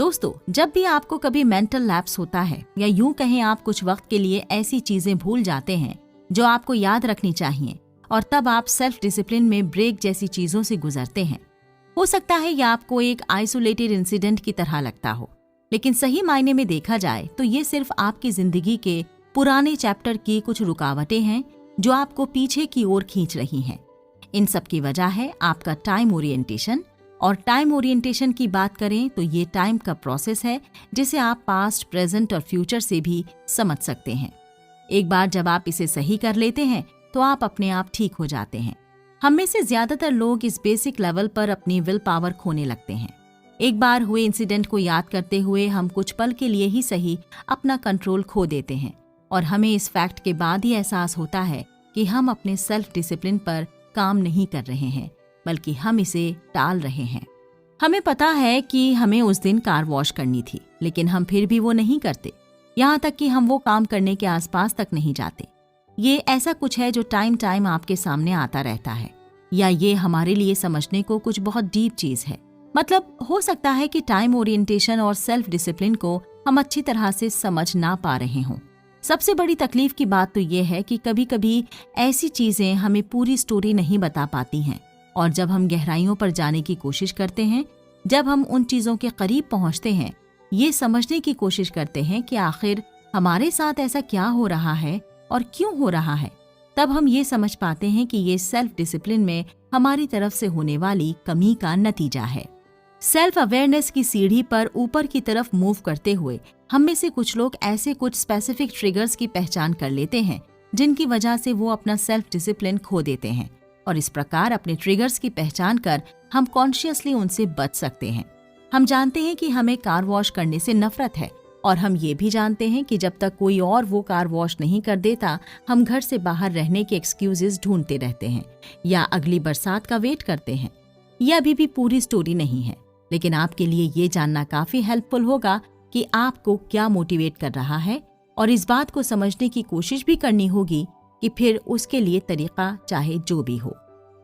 दोस्तों, जब भी आपको कभी मेंटल लैप्स होता है या यूं कहें आप कुछ वक्त के लिए ऐसी चीजें भूल जाते हैं जो आपको याद रखनी चाहिए और तब आप सेल्फ डिसिप्लिन में ब्रेक जैसी चीजों से गुजरते हैं। हो सकता है यह आपको एक आइसोलेटेड इंसिडेंट की तरह लगता हो, लेकिन सही मायने में देखा जाए तो ये सिर्फ आपकी जिंदगी के पुराने चैप्टर की कुछ रुकावटें हैं जो आपको पीछे की ओर खींच रही हैं। इन सब की वजह है आपका टाइम ओरिएंटेशन। और टाइम ओरिएंटेशन की बात करें तो ये टाइम का प्रोसेस है जिसे आप पास्ट, प्रेजेंट और फ्यूचर से भी समझ सकते हैं। एक बार जब आप इसे सही कर लेते हैं तो आप अपने आप ठीक हो जाते हैं। हम में से ज्यादातर लोग इस बेसिक लेवल पर अपनी विल पावर खोने लगते हैं। एक बार हुए इंसिडेंट को याद करते हुए हम कुछ पल के लिए ही सही अपना कंट्रोल खो देते हैं और हमें इस फैक्ट के बाद ही एहसास होता है कि हम अपने सेल्फ डिसिप्लिन पर काम नहीं कर रहे हैं, बल्कि हम इसे टाल रहे हैं। हमें पता है कि हमें उस दिन कार वॉश करनी थी, लेकिन हम फिर भी वो नहीं करते। यहाँ तक कि हम वो काम करने के आसपास तक नहीं जाते। ये ऐसा कुछ है जो टाइम आपके सामने आता रहता है, या ये हमारे लिए समझने को कुछ बहुत डीप चीज है। मतलब हो सकता है कि टाइम ओरिएंटेशन और सेल्फ डिसिप्लिन को हम अच्छी तरह से समझ ना पा रहे हों। सबसे बड़ी तकलीफ की बात तो ये है कि कभी कभी ऐसी चीजें हमें पूरी स्टोरी नहीं बता पाती हैं, और जब हम गहराइयों पर जाने की कोशिश करते हैं, जब हम उन चीजों के करीब पहुंचते हैं, ये समझने की कोशिश करते हैं कि आखिर हमारे साथ ऐसा क्या हो रहा है और क्यों हो रहा है, तब हम ये समझ पाते हैं कि ये सेल्फ डिसिप्लिन में हमारी तरफ से होने वाली कमी का नतीजा है। सेल्फ अवेयरनेस की सीढ़ी पर ऊपर की तरफ मूव करते हुए हम में से कुछ लोग ऐसे कुछ स्पेसिफिक ट्रिगर्स की पहचान कर लेते हैं जिनकी वजह से वो अपना सेल्फ डिसिप्लिन खो देते हैं, और इस प्रकार अपने ट्रिगर्स की पहचान कर हम कॉन्शियसली उनसे बच सकते हैं। हम जानते हैं कि हमें कार वॉश करने से नफरत है, और हम ये भी जानते हैं कि जब तक कोई और वो कार वॉश नहीं कर देता, हम घर से बाहर रहने के एक्सक्यूजेस ढूंढते रहते हैं या अगली बरसात का वेट करते हैं। यह अभी भी पूरी स्टोरी नहीं है, लेकिन आपके लिए ये जानना काफी हेल्पफुल होगा कि आपको क्या मोटिवेट कर रहा है, और इस बात को समझने की कोशिश भी करनी होगी कि फिर उसके लिए तरीका चाहे जो भी हो।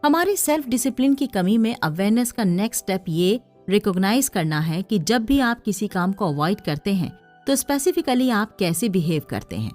हमारी सेल्फ डिसिप्लिन की कमी में अवेयरनेस का नेक्स्ट स्टेप ये रिकॉग्नाइज करना है कि जब भी आप किसी काम को अवॉइड करते हैं तो स्पेसिफिकली आप कैसे बिहेव करते हैं।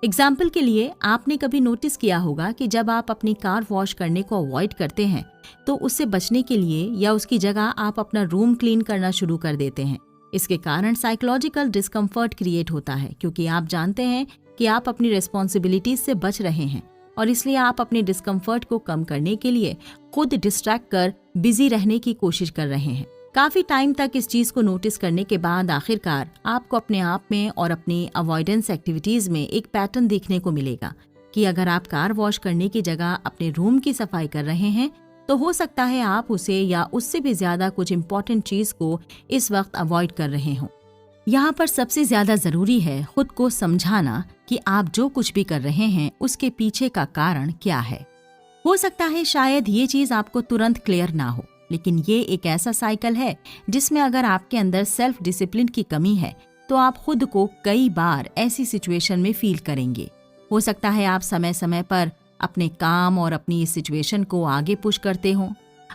एग्जाम्पल के लिए, आपने कभी नोटिस किया होगा कि जब आप अपनी कार वॉश करने को अवॉइड करते हैं तो उससे बचने के लिए या उसकी जगह आप अपना रूम क्लीन करना शुरू कर देते हैं। इसके कारण साइकोलॉजिकल डिस्कम्फर्ट क्रिएट होता है, क्योंकि आप जानते हैं कि आप अपनी रिस्पॉन्सिबिलिटीज से बच रहे हैं, और इसलिए आप अपने डिस्कम्फर्ट को कम करने के लिए खुद डिस्ट्रैक्ट कर बिजी रहने की कोशिश कर रहे हैं। काफी टाइम तक इस चीज को नोटिस करने के बाद आखिरकार आपको अपने आप में और अपनी अवॉइडेंस एक्टिविटीज में एक पैटर्न देखने को मिलेगा कि अगर आप कार वॉश करने की जगह अपने रूम की सफाई कर रहे हैं तो हो सकता है आप उसे या उससे भी ज्यादा कुछ इम्पोर्टेंट चीज को इस वक्त अवॉइड कर रहे हों। यहाँ पर सबसे ज्यादा जरूरी है खुद को समझाना कि आप जो कुछ भी कर रहे हैं उसके पीछे का कारण क्या है। हो सकता है शायद ये चीज आपको तुरंत क्लियर ना हो, लेकिन ये एक ऐसा साइकिल है जिसमें अगर आपके अंदर सेल्फ डिसिप्लिन की कमी है तो आप खुद को कई बार ऐसी सिचुएशन में फील करेंगे। हो सकता है आप समय समय पर अपने काम और अपनी इस सिचुएशन को आगे पुश करते हों,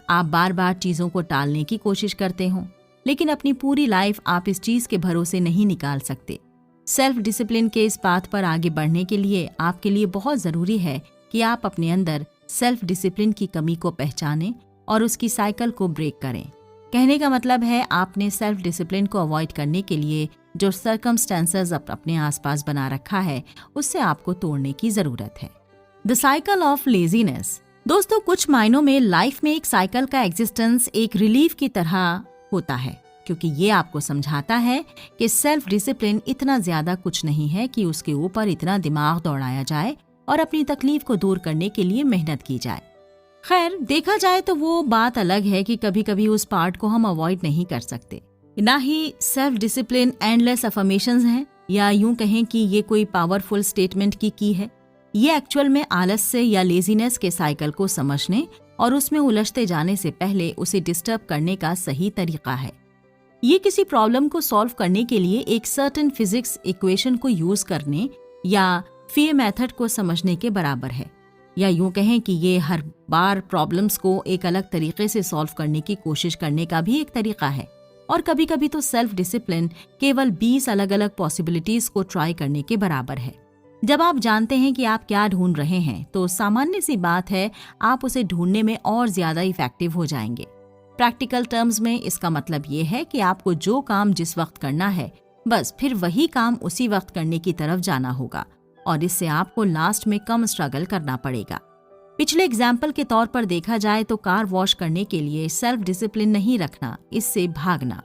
आप बार बार चीजों को टालने की कोशिश करते हों, लेकिन अपनी पूरी लाइफ आप इस चीज के भरोसे नहीं निकाल सकते। सेल्फ डिसिप्लिन के इस पाथ पर आगे बढ़ने के लिए आपके लिए बहुत जरूरी है कि आप अपने अंदर सेल्फ डिसिप्लिन की कमी को पहचानें और उसकी साइकिल को ब्रेक करें। कहने का मतलब है आपने सेल्फ डिसिप्लिन को अवॉइड करने के लिए जो सर्कमस्टेंसेस अपने आसपास बना रखा है उससे आपको तोड़ने की जरूरत है। The cycle of laziness. दोस्तों, कुछ मायनों में लाइफ में एक साइकिल का एग्जिस्टेंस एक रिलीफ की तरह होता है, क्योंकि ये आपको समझाता है कि सेल्फ डिसिप्लिन इतना ज्यादा कुछ नहीं है कि उसके ऊपर इतना दिमाग दौड़ाया जाए और अपनी तकलीफ को दूर करने के लिए मेहनत की जाए। खैर, देखा जाए तो वो बात अलग है कि कभी कभी उस पार्ट को हम अवॉइड नहीं कर सकते। ना ही सेल्फ डिसिप्लिन एंडलेस अफर्मेशंस हैं, या यूं कहें कि ये कोई पावरफुल स्टेटमेंट की है। ये एक्चुअल में आलस्य या लेजीनेस के साइकिल को समझने और उसमें उलझते जाने से पहले उसे डिस्टर्ब करने का सही तरीका है। ये किसी प्रॉब्लम को सॉल्व करने के लिए एक सर्टेन फिजिक्स इक्वेशन को यूज करने या फियर मेथड को समझने के बराबर है, या यूं कहें कि ये हर बार प्रॉब्लम्स को एक अलग तरीके से सॉल्व करने की कोशिश करने का भी एक तरीका है। और कभी कभी तो सेल्फ डिसिप्लिन केवल 20 अलग अलग पॉसिबिलिटीज को ट्राई करने के बराबर है। जब आप जानते हैं कि आप क्या ढूंढ रहे हैं तो सामान्य सी बात है आप उसे ढूंढने में और ज्यादा इफेक्टिव हो जाएंगे। प्रैक्टिकल टर्म्स में इसका मतलब ये है कि आपको जो काम जिस वक्त करना है बस फिर वही काम उसी वक्त करने की तरफ जाना होगा और इससे आपको लास्ट में कम स्ट्रगल करना पड़ेगा। पिछले एग्जाम्पल के तौर पर देखा जाए तो कार वॉश करने के लिए सेल्फ डिसिप्लिन नहीं रखना, इससे भागना।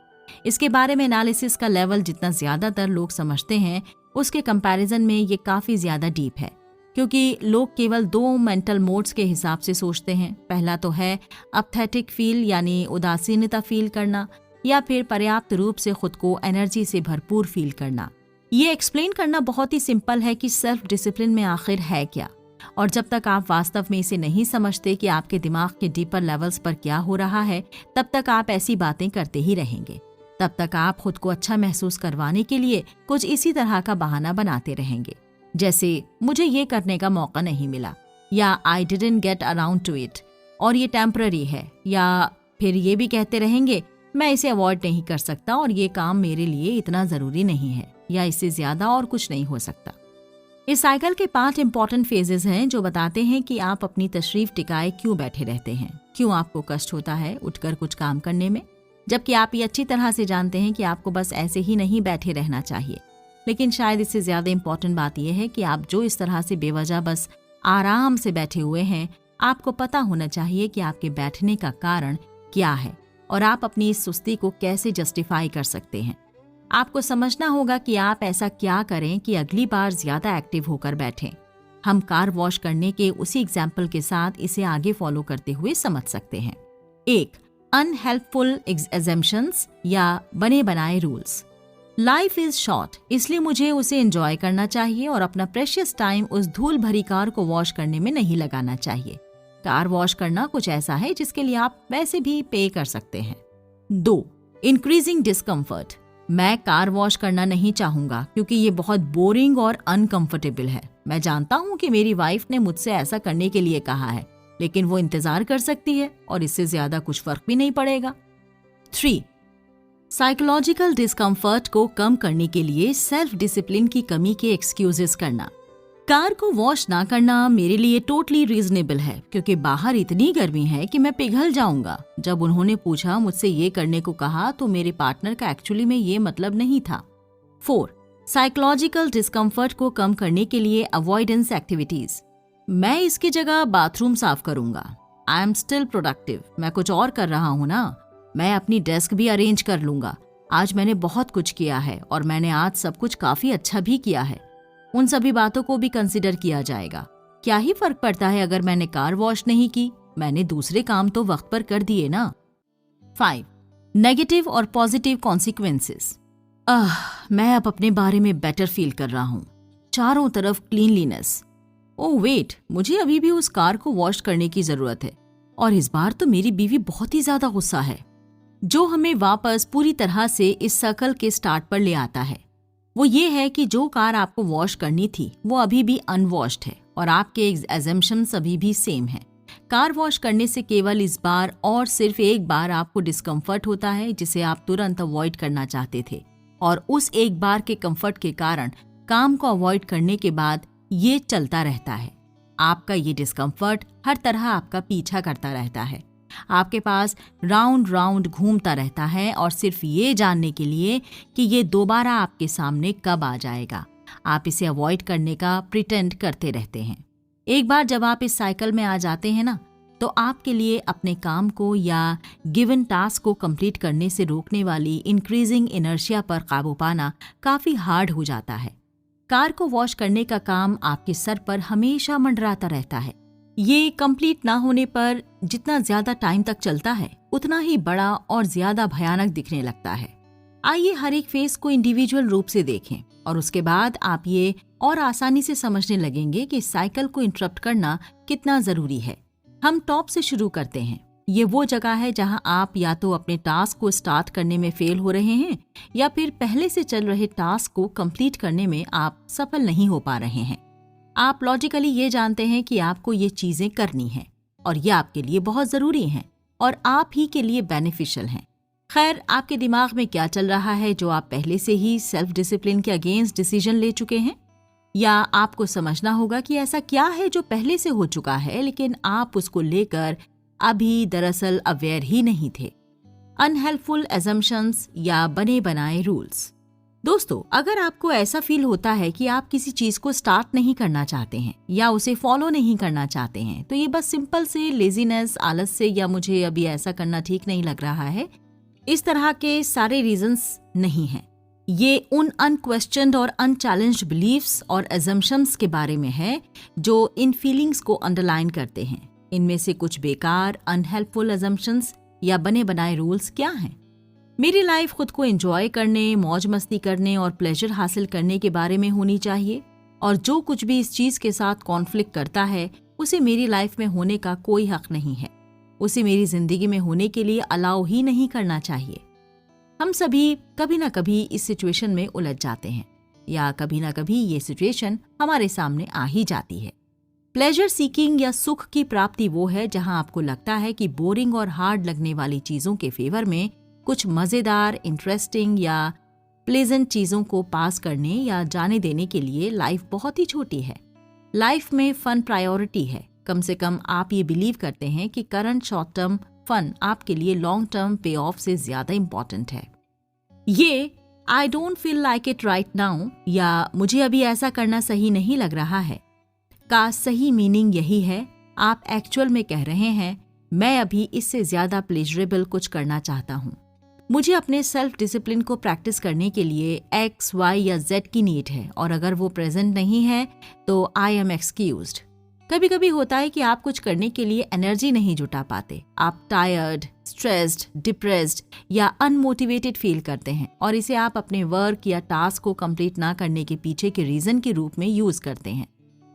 इसके बारे में एनालिसिस का लेवल जितना ज्यादातर लोग समझते हैं उसके कंपैरिजन में ये काफी ज्यादा डीप है, क्योंकि लोग केवल 2 मेंटल मोड्स के हिसाब से सोचते हैं। पहला तो है अपथेटिक फील यानी उदासीनता फील करना, या फिर पर्याप्त रूप से खुद को एनर्जी से भरपूर फील करना। ये एक्सप्लेन करना बहुत ही सिंपल है कि सेल्फ डिसिप्लिन में आखिर है क्या, और जब तक आप वास्तव में इसे नहीं समझते कि आपके दिमाग के डीपर लेवल्स पर क्या हो रहा है, तब तक आप ऐसी बातें करते ही रहेंगे। तब तक आप खुद को अच्छा महसूस करवाने के लिए कुछ इसी तरह का बहाना बनाते रहेंगे, जैसे मुझे ये करने का मौका नहीं मिला, या I didn't get around two it, और ये टेम्पररी है, या फिर ये भी कहते रहेंगे मैं इसे अवॉइड नहीं कर सकता और ये काम मेरे लिए इतना जरूरी नहीं है, या इससे ज्यादा और कुछ नहीं हो सकता। इस साइकिल के 5 इंपॉर्टेंट फेजेस हैं जो बताते हैं कि आप अपनी तशरीफ टिकाए क्यों बैठे रहते हैं, क्यों आपको कष्ट होता है उठकर कुछ काम करने में, जबकि आप ये अच्छी तरह से जानते हैं कि आपको बस ऐसे ही नहीं बैठे रहना चाहिए। लेकिन शायद इससे ज्यादा इंपॉर्टेंट बात यह है कि आप जो इस तरह से बेवजह बस आराम से बैठे हुए हैं, आपको पता होना चाहिए कि आपके बैठने का कारण क्या है और आप अपनी इस सुस्ती को कैसे जस्टिफाई कर सकते हैं। आपको समझना होगा कि आप ऐसा क्या करें कि अगली बार ज्यादा एक्टिव होकर बैठें। हम कार वॉश करने के उसी एग्जाम्पल के साथ इसे आगे फॉलो करते हुए समझ सकते हैं। 1. अनहेल्पफुल एजम्पशंस या बने बनाए रूल्स। लाइफ इज शॉर्ट, इसलिए मुझे उसे एंजॉय करना चाहिए और अपना प्रेशियस टाइम उस धूल भरी कार को वॉश करने में नहीं लगाना चाहिए। कार वॉश करना कुछ ऐसा है जिसके लिए आप वैसे भी पे कर सकते हैं। 2. Increasing discomfort. मैं कार वॉश करना नहीं चाहूंगा क्योंकि ये बहुत बोरिंग और अनकंफर्टेबल है। मैं जानता हूँ कि मेरी वाइफ ने मुझसे ऐसा करने के लिए कहा है, लेकिन वो इंतजार कर सकती है और इससे ज्यादा कुछ फर्क भी नहीं पड़ेगा। 3. साइकोलॉजिकल डिस्कम्फर्ट को कम करने के लिए सेल्फ डिसिप्लिन की कमी के एक्सक्यूजेस करना। कार को वॉश ना करना मेरे लिए टोटली रीजनेबल है क्योंकि बाहर इतनी गर्मी है कि मैं पिघल जाऊंगा। जब उन्होंने पूछा मुझसे ये करने को कहा तो मेरे पार्टनर का एक्चुअली में ये मतलब नहीं था। 4. साइकोलॉजिकल डिस्कम्फर्ट को कम करने के लिए अवॉइडेंस एक्टिविटीज। मैं इसकी जगह बाथरूम साफ करूंगा। आई एम स्टिल प्रोडक्टिव, मैं कुछ और कर रहा हूँ ना। मैं अपनी डेस्क भी अरेंज कर लूंगा। आज मैंने बहुत कुछ किया है और मैंने आज सब कुछ काफी अच्छा भी किया है। उन सभी बातों को भी कंसिडर किया जाएगा। क्या ही फर्क पड़ता है अगर मैंने कार वॉश नहीं की, मैंने दूसरे काम तो वक्त पर कर दिए ना। 5. नेगेटिव और पॉजिटिव कॉन्सिक्वेंसेस। मैं अब अपने बारे में बेटर फील कर रहा हूँ। चारों तरफ क्लीनलीनेस। ओह वेट, मुझे अभी भी उस कार को वॉश करने की जरूरत है और इस बार तो मेरी बीवी बहुत ही ज्यादा गुस्सा है, जो हमें वापस पूरी तरह से इस सर्कल के स्टार्ट पर ले आता है। वो ये है कि जो कार आपको वॉश करनी थी वो अभी भी अनवॉश्ड है और आपके एजम्पशंस अभी भी सेम है। कार वॉश करने से केवल इस बार और सिर्फ एक बार आपको डिस्कम्फर्ट होता है जिसे आप तुरंत अवॉइड करना चाहते थे, और उस एक बार के कंफर्ट के कारण काम को अवॉइड करने के बाद ये चलता रहता है। आपका ये डिस्कम्फर्ट हर तरह आपका पीछा करता रहता है, आपके पास राउंड राउंड घूमता रहता है और सिर्फ ये जानने के लिए कि ये दोबारा आपके सामने कब आ जाएगा। आप इसे अवॉइड करने का प्रिटेंड करते रहते हैं। एक बार जब आप इस साइकिल में आ जाते हैं ना, तो आपके लिए अपने काम को या गिवन टास्क को कंप्लीट करने से रोकने वाली इंक्रीजिंग इनर्शिया पर काबू पाना काफी हार्ड हो जाता है। कार को वॉश करने का काम आपके सर पर हमेशा मंडराता रहता है। ये कंप्लीट ना होने पर जितना ज्यादा टाइम तक चलता है उतना ही बड़ा और ज्यादा भयानक दिखने लगता है। आइए हर एक फेज को इंडिविजुअल रूप से देखें और उसके बाद आप ये और आसानी से समझने लगेंगे कि साइकिल को इंटरप्ट करना कितना जरूरी है। हम टॉप से शुरू करते हैं। ये वो जगह है जहां आप या तो अपने टास्क को स्टार्ट करने में फेल हो रहे हैं या फिर पहले से चल रहे टास्क को कंप्लीट करने में आप सफल नहीं हो पा रहे हैं। आप लॉजिकली ये जानते हैं कि आपको ये चीजें करनी हैं और ये आपके लिए बहुत जरूरी हैं और आप ही के लिए बेनिफिशियल हैं, खैर, आपके दिमाग में क्या चल रहा है जो आप पहले से ही सेल्फ डिसिप्लिन के अगेंस्ट डिसीजन ले चुके हैं? या आपको समझना होगा कि ऐसा क्या है जो पहले से हो चुका है लेकिन आप उसको लेकर अभी दरअसल अवेयर ही नहीं थे। अनहेल्पफुल एजम्पशंस या बने बनाए रूल्स। दोस्तों, अगर आपको ऐसा फील होता है कि आप किसी चीज को स्टार्ट नहीं करना चाहते हैं या उसे फॉलो नहीं करना चाहते हैं, तो ये बस सिंपल से लेजीनेस, आलस से या मुझे अभी ऐसा करना ठीक नहीं लग रहा है, इस तरह के सारे रीजंस नहीं हैं। ये उन अनक्वेश्चन्ड और अनचैलेंज्ड बिलीफ्स और एजम्पशंस के बारे में है जो इन फीलिंग्स को अंडरलाइन करते हैं। इनमें से कुछ बेकार, अनहेल्पफुल एजम्पशंस या बने बनाए रूल्स क्या हैं? मेरी लाइफ खुद को एंजॉय करने, मौज मस्ती करने और प्लेजर हासिल करने के बारे में होनी चाहिए, और जो कुछ भी इस चीज के साथ कॉन्फ्लिक्ट करता है उसे मेरी लाइफ में होने का कोई हक नहीं है। उसे मेरी जिंदगी में होने के लिए अलाउ ही नहीं करना चाहिए। हम सभी कभी ना कभी इस सिचुएशन में उलझ जाते हैं, या कभी ना कभी ये सिचुएशन हमारे सामने आ ही जाती है। प्लेजर सीकिंग या सुख की प्राप्ति वो है जहां आपको लगता है कि बोरिंग और हार्ड लगने वाली चीजों के फेवर में कुछ मजेदार, इंटरेस्टिंग या प्लेजेंट चीजों को पास करने या जाने देने के लिए लाइफ बहुत ही छोटी है। लाइफ में फन प्रायोरिटी है। कम से कम आप ये बिलीव करते हैं कि करंट शॉर्ट टर्म फन आपके लिए लॉन्ग टर्म पे ऑफ से ज्यादा इंपॉर्टेंट है। ये I don't feel like it right now या मुझे अभी ऐसा करना सही नहीं लग रहा है का सही मीनिंग यही है। आप एक्चुअल में कह रहे हैं, मैं अभी इससे ज्यादा प्लेजरेबल कुछ करना चाहता हूँ। मुझे अपने सेल्फ डिसिप्लिन को प्रैक्टिस करने के लिए X, Y या Z की नीड है, और अगर वो प्रेजेंट नहीं है तो आई एम एक्सक्यूज्ड। कभी कभी होता है कि आप कुछ करने के लिए एनर्जी नहीं जुटा पाते। आप टायर्ड, स्ट्रेस्ड, डिप्रेस्ड या अनमोटिवेटेड फील करते हैं, और इसे आप अपने वर्क या टास्क को कंप्लीट ना करने के पीछे के रीजन के रूप में यूज करते हैं।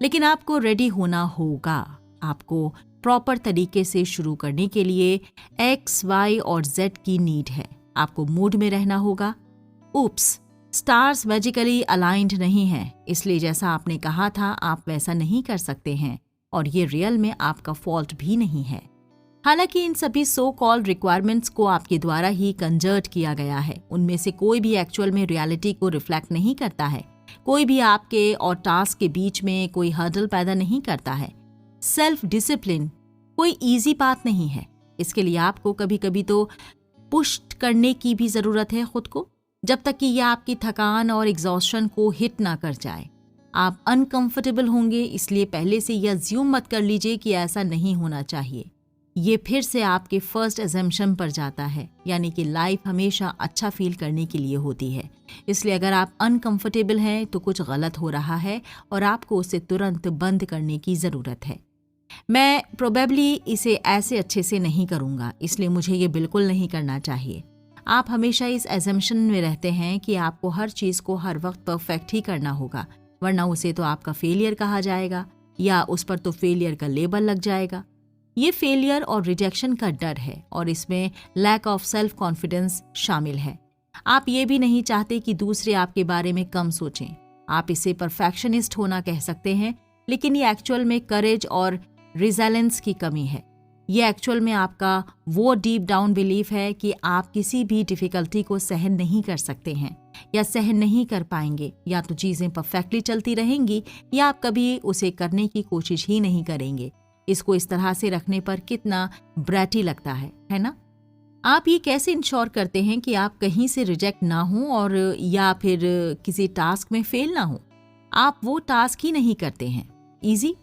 लेकिन आपको रेडी होना होगा। आपको प्रॉपर तरीके से शुरू करने के लिए X, Y और Z की नीड है। आपको मूड में रहना होगा। ऊप्स, स्टार्स मैजिकली अलाइंड नहीं है, इसलिए जैसा आपने कहा था आप वैसा नहीं कर सकते हैं, और ये रियल में आपका फॉल्ट भी नहीं है। हालांकि इन सभी सो कॉल्ड रिक्वायरमेंट्स को आपके द्वारा ही कंजर्ट किया गया है। उनमें से कोई भी एक्चुअल में रियलिटी को रिफ्लेक्ट नहीं करता है। कोई भी आपके और टास्क के बीच में कोई हर्डल पैदा नहीं करता है। सेल्फ डिसिप्लिन कोई इजी बात नहीं है। इसके लिए आपको कभी कभी तो पुश करने की भी जरूरत है खुद को, जब तक कि यह आपकी थकान और एग्जॉस्शन को हिट ना कर जाए। आप अनकंफर्टेबल होंगे, इसलिए पहले से यह अज्यूम मत कर लीजिए कि ऐसा नहीं होना चाहिए। ये फिर से आपके फर्स्ट अजम्पशन पर जाता है, यानी कि लाइफ हमेशा अच्छा फील करने के लिए होती है। इसलिए अगर आप अनकंफर्टेबल हैं तो कुछ गलत हो रहा है और आपको उसे तुरंत बंद करने की ज़रूरत है। मैं प्रोबेबली इसे ऐसे अच्छे से नहीं करूँगा, इसलिए मुझे ये बिल्कुल नहीं करना चाहिए। आप हमेशा इस एजम्पशन में रहते हैं कि आपको हर चीज़ को हर वक्त परफेक्ट ही करना होगा, वरना उसे तो आपका फेलियर कहा जाएगा या उस पर तो फेलियर का लेबल लग जाएगा। ये फेलियर और रिजेक्शन का डर है, और इसमें लैक ऑफ सेल्फ कॉन्फिडेंस शामिल है। आप ये भी नहीं चाहते कि दूसरे आपके बारे में कम सोचें। आप इसे परफेक्शनिस्ट होना कह सकते हैं, लेकिन ये एक्चुअल में करेज और रिजिलेंस की कमी है। ये एक्चुअल में आपका वो डीप डाउन बिलीफ है कि आप किसी भी डिफिकल्टी को सहन नहीं कर सकते हैं या सहन नहीं कर पाएंगे। या तो चीज़ें परफेक्टली चलती रहेंगी या आप कभी उसे करने की कोशिश ही नहीं करेंगे। इसको इस तरह से रखने पर कितना ब्रैटी लगता है ना? आप ये कैसे इंश्योर करते हैं कि आप कहीं से रिजेक्ट ना हो और या फिर किसी टास्क में फेल ना हो? आप वो टास्क ही नहीं करते हैं। इजी,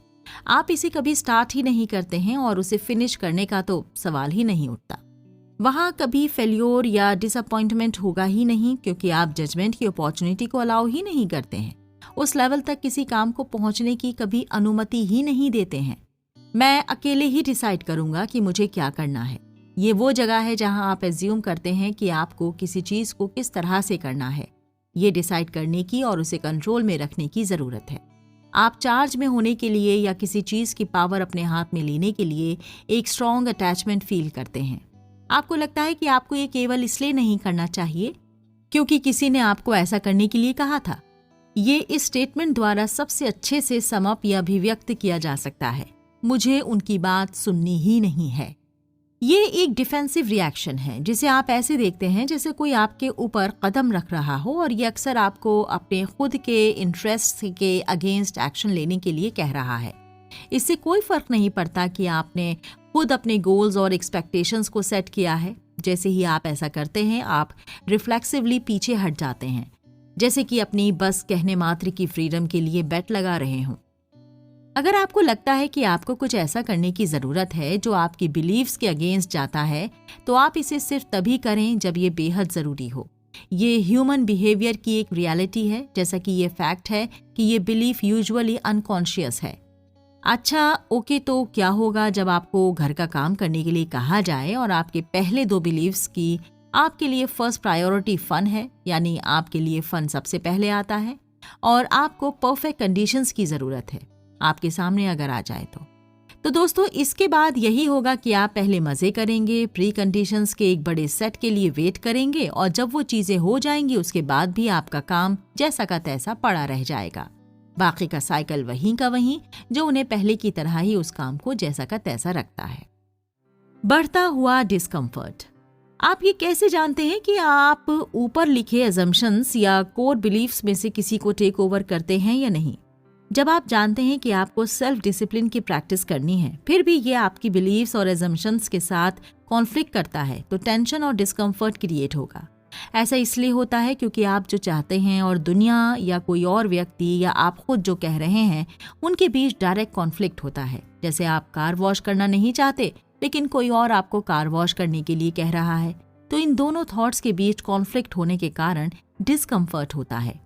आप इसे कभी स्टार्ट ही नहीं करते हैं और उसे फिनिश करने का तो सवाल ही नहीं उठता। वहाँ कभी फेल्योर या डिसअपॉइंटमेंट होगा ही नहीं, क्योंकि आप जजमेंट की अपॉर्चुनिटी को अलाउ ही नहीं करते हैं। उस लेवल तक किसी काम को पहुँचने की कभी अनुमति ही नहीं देते हैं। मैं अकेले ही डिसाइड करूंगा कि मुझे क्या करना है। ये वो जगह है जहां आप एज्यूम करते हैं कि आपको किसी चीज को किस तरह से करना है। ये डिसाइड करने की और उसे कंट्रोल में रखने की जरूरत है। आप चार्ज में होने के लिए या किसी चीज की पावर अपने हाथ में लेने के लिए एक स्ट्रॉन्ग अटैचमेंट फील करते हैं। आपको लगता है कि आपको ये केवल इसलिए नहीं करना चाहिए क्योंकि किसी ने आपको ऐसा करने के लिए कहा था। ये इस स्टेटमेंट द्वारा सबसे अच्छे से सम अप या अभिव्यक्त किया जा सकता है, मुझे उनकी बात सुननी ही नहीं है। ये एक डिफेंसिव रिएक्शन है जिसे आप ऐसे देखते हैं जैसे कोई आपके ऊपर कदम रख रहा हो, और ये अक्सर आपको अपने खुद के इंटरेस्ट के अगेंस्ट एक्शन लेने के लिए कह रहा है। इससे कोई फर्क नहीं पड़ता कि आपने खुद अपने गोल्स और एक्सपेक्टेशंस को सेट किया है। जैसे ही आप ऐसा करते हैं, आप रिफ्लेक्सिवली पीछे हट जाते हैं, जैसे कि अपनी बस कहने मात्र की फ्रीडम के लिए बेट लगा रहे हों। अगर आपको लगता है कि आपको कुछ ऐसा करने की ज़रूरत है जो आपकी बिलीव्स के अगेंस्ट जाता है, तो आप इसे सिर्फ तभी करें जब ये बेहद ज़रूरी हो। ये ह्यूमन बिहेवियर की एक रियलिटी है, जैसा कि ये फैक्ट है कि ये बिलीफ यूजुअली अनकॉन्शियस है। अच्छा, ओके, तो क्या होगा जब आपको घर का काम करने के लिए कहा जाए और आपके पहले दो बिलीव्स की आपके लिए फर्स्ट प्रायोरिटी फन है, यानी आपके लिए फन सबसे पहले आता है और आपको परफेक्ट कंडीशंस की ज़रूरत है आपके सामने अगर आ जाए तो दोस्तों इसके बाद यही होगा कि आप पहले मज़े करेंगे, प्री कंडीशंस के एक बड़े सेट के लिए वेट करेंगे, और जब वो चीज़ें हो जाएंगी उसके बाद भी आपका काम जैसा का तैसा पड़ा रह जाएगा। बाकी का साइकिल वहीं का वहीं, जो उन्हें पहले की तरह ही उस काम को जैसा का तैसा रखता है। बढ़ता हुआ डिस्कम्फर्ट। आप ये कैसे जानते हैं कि आप ऊपर लिखे अजम्पशंस या कोर बिलीफ्स में से किसी को टेक ओवर करते हैं या नहीं? जब आप जानते हैं कि आपको सेल्फ डिसिप्लिन की प्रैक्टिस करनी है, फिर भी ये आपकी बिलीव्स और अजम्पशंस के साथ कॉन्फ्लिक्ट करता है, तो टेंशन और डिस्कम्फर्ट क्रिएट होगा। ऐसा इसलिए होता है क्योंकि आप जो चाहते हैं और दुनिया या कोई और व्यक्ति या आप खुद जो कह रहे हैं उनके बीच डायरेक्ट कॉन्फ्लिक्ट होता है। जैसे आप कार वॉश करना नहीं चाहते, लेकिन कोई और आपको कार वॉश करने के लिए कह रहा है, तो इन दोनों थॉट्स के बीच कॉन्फ्लिक्ट होने के कारण डिस्कम्फर्ट होता है।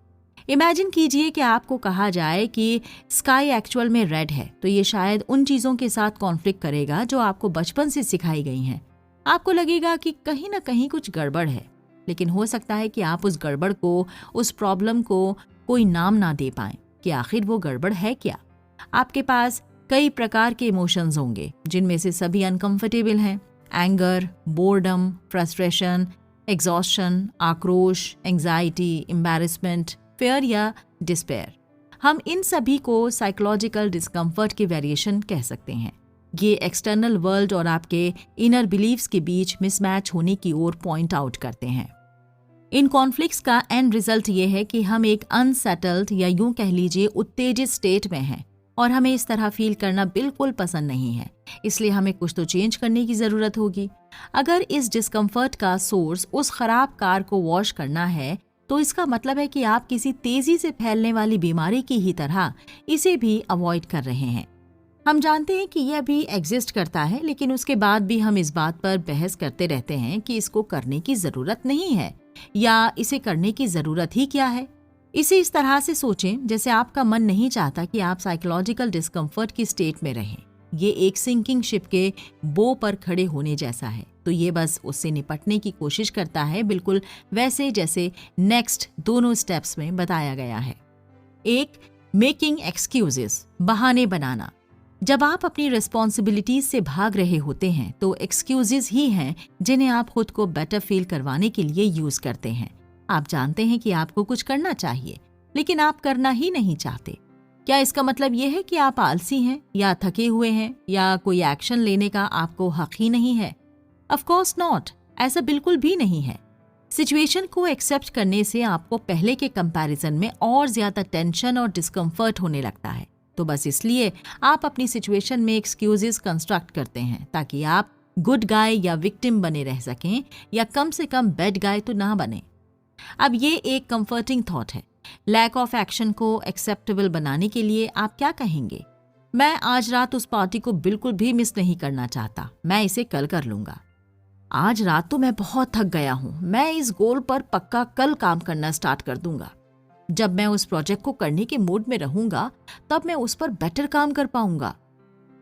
इमेजिन कीजिए कि आपको कहा जाए कि स्काई एक्चुअल में रेड है, तो ये शायद उन चीज़ों के साथ कॉन्फ्लिक्ट करेगा जो आपको बचपन से सिखाई गई हैं। आपको लगेगा कि कहीं ना कहीं कुछ गड़बड़ है, लेकिन हो सकता है कि आप उस गड़बड़ को, उस प्रॉब्लम को कोई नाम ना दे पाएं कि आखिर वो गड़बड़ है क्या। आपके पास कई प्रकार के इमोशंस होंगे जिनमें से सभी अनकंफर्टेबल हैं। एंगर, बोर्डम, फ्रस्ट्रेशन, एग्जॉस्शन, आक्रोश, एंजाइटी, एम्बैरेसमेंट, फेयर या डिस्पेयर। हम इन सभी को साइकोलॉजिकल डिस्कम्फर्ट के वेरिएशन कह सकते हैं। ये एक्सटर्नल वर्ल्ड और आपके इनर बिलीव्स के बीच मिसमैच होने की ओर पॉइंट आउट करते हैं। इन कॉन्फ्लिक्ट्स का एंड रिजल्ट ये है कि हम एक अनसेटल्ड या यूं कह लीजिए उत्तेजित स्टेट में हैं, और हमें इस तरह फील करना बिल्कुल पसंद नहीं है। इसलिए हमें कुछ तो चेंज करने की ज़रूरत होगी। अगर इस डिस्कम्फर्ट का सोर्स उस खराब कार को वॉश करना है, तो इसका मतलब है कि आप किसी तेजी से फैलने वाली बीमारी की ही तरह इसे भी अवॉइड कर रहे हैं। हम जानते हैं कि यह भी एग्जिस्ट करता है, लेकिन उसके बाद भी हम इस बात पर बहस करते रहते हैं कि इसको करने की ज़रूरत नहीं है या इसे करने की ज़रूरत ही क्या है। इसे इस तरह से सोचें जैसे आपका मन नहीं चाहता कि आप साइकोलॉजिकल डिस्कम्फर्ट की स्टेट में रहें। ये एक सिंकिंग शिप के बो पर खड़े होने जैसा है, तो ये बस उससे निपटने की कोशिश करता है, बिल्कुल वैसे जैसे नेक्स्ट दोनों स्टेप्स में बताया गया है। एक, मेकिंग एक्सक्यूजेस, बहाने बनाना। जब आप अपनी रिस्पॉन्सिबिलिटीज से भाग रहे होते हैं तो एक्सक्यूजेस ही हैं जिन्हें आप खुद को बेटर फील करवाने के लिए यूज करते हैं। आप जानते हैं कि आपको कुछ करना चाहिए, लेकिन आप करना ही नहीं चाहते। क्या इसका मतलब यह है कि आप आलसी हैं या थके हुए हैं या कोई एक्शन लेने का आपको हक ही नहीं है? ऑफ कोर्स नॉट, ऐसा बिल्कुल भी नहीं है। सिचुएशन को एक्सेप्ट करने से आपको पहले के कंपैरिजन में और ज्यादा टेंशन और डिस्कम्फर्ट होने लगता है। तो बस इसलिए आप अपनी सिचुएशन में एक्सक्यूजेस कंस्ट्रक्ट करते हैं ताकि आप गुड गाय या विक्टिम बने रह सकें, या कम से कम बैड गाय तो ना बने। अब ये एक कंफर्टिंग थॉट है। लैक ऑफ एक्शन को एक्सेप्टेबल बनाने के लिए आप क्या कहेंगे? मैं आज रात उस पार्टी को बिल्कुल भी मिस नहीं करना चाहता, मैं इसे कल कर लूंगा। आज रात तो मैं बहुत थक गया हूं, मैं इस गोल पर पक्का कल काम करना स्टार्ट कर दूंगा। जब मैं उस प्रोजेक्ट को करने के मूड में रहूंगा तब मैं उस पर बेटर काम कर पाऊंगा।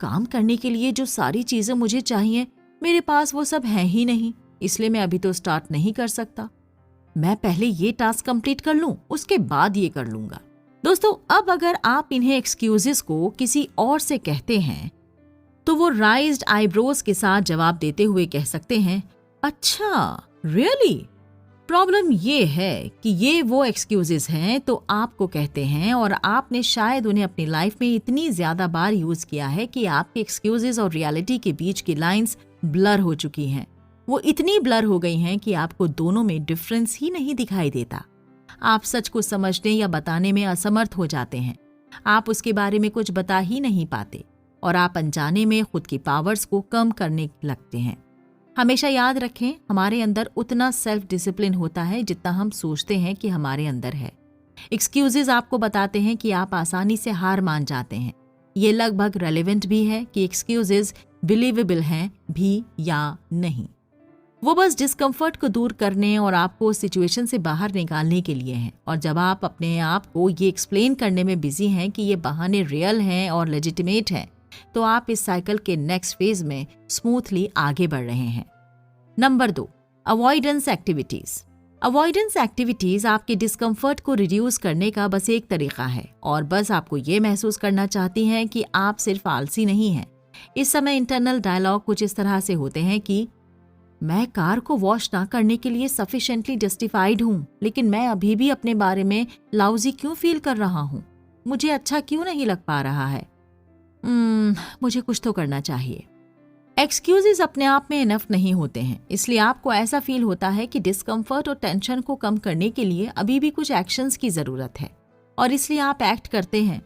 काम करने के लिए जो सारी चीजें मुझे चाहिए मेरे पास वो सब है ही नहीं, इसलिए मैं अभी तो स्टार्ट नहीं कर सकता। मैं पहले ये टास्क कंप्लीट कर लूं, उसके बाद ये कर लूंगा। दोस्तों, अब अगर आप इन्हें एक्सक्यूजेस को किसी और से कहते हैं तो वो राइज्ड आईब्रोज के साथ जवाब देते हुए कह सकते हैं, अच्छा रियली? प्रॉब्लम ये है कि ये वो एक्सक्यूजेस हैं तो आपको कहते हैं, और आपने शायद उन्हें अपनी लाइफ में इतनी ज्यादा बार यूज किया है कि आपके एक्सक्यूजेस और रियलिटी के बीच की लाइंस ब्लर हो चुकी हैं। वो इतनी ब्लर हो गई हैं कि आपको दोनों में डिफरेंस ही नहीं दिखाई देता। आप सच को समझने या बताने में असमर्थ हो जाते हैं। आप उसके बारे में कुछ बता ही नहीं पाते और आप अनजाने में खुद की पावर्स को कम करने लगते हैं। हमेशा याद रखें, हमारे अंदर उतना सेल्फ डिसिप्लिन होता है जितना हम सोचते हैं कि हमारे अंदर है। एक्सक्यूजेस आपको बताते हैं कि आप आसानी से हार मान जाते हैं। ये लगभग रेलेवेंट भी है कि एक्सक्यूजेस बिलीवेबल हैं भी या नहीं। वो बस डिस्कम्फर्ट को दूर करने और आपको उस सिचुएशन से बाहर निकालने के लिए हैं। और जब आप अपने आप को ये एक्सप्लेन करने में बिजी हैं कि ये बहाने रियल हैं और लेजिटिमेट हैं, तो आप इस साइकिल के नेक्स्ट फेज में स्मूथली आगे बढ़ रहे हैं। Number 2, avoidance activities. Avoidance activities आपके डिस्कम्फर्ट को रिड्यूस करने का बस एक तरीका है और बस आपको ये महसूस करना चाहती हैं कि आप सिर्फ आलसी नहीं हैं। इस समय इंटरनल डायलॉग कुछ इस तरह से होते हैं कि मैं कार को वॉश ना करने के लिए सफिशिएंटली जस्टिफाइड हूँ, लेकिन मैं अभी भी अपने बारे में लाउजी क्यों फील कर रहा हूँ? मुझे अच्छा क्यों नहीं लग पा रहा है? मुझे कुछ तो करना चाहिए। एक्सक्यूजेस अपने आप में इनफ नहीं होते हैं, इसलिए आपको ऐसा फील होता है कि डिस्कम्फर्ट और टेंशन को कम करने के लिए अभी भी कुछ एक्शंस की जरूरत है और इसलिए आप एक्ट करते हैं।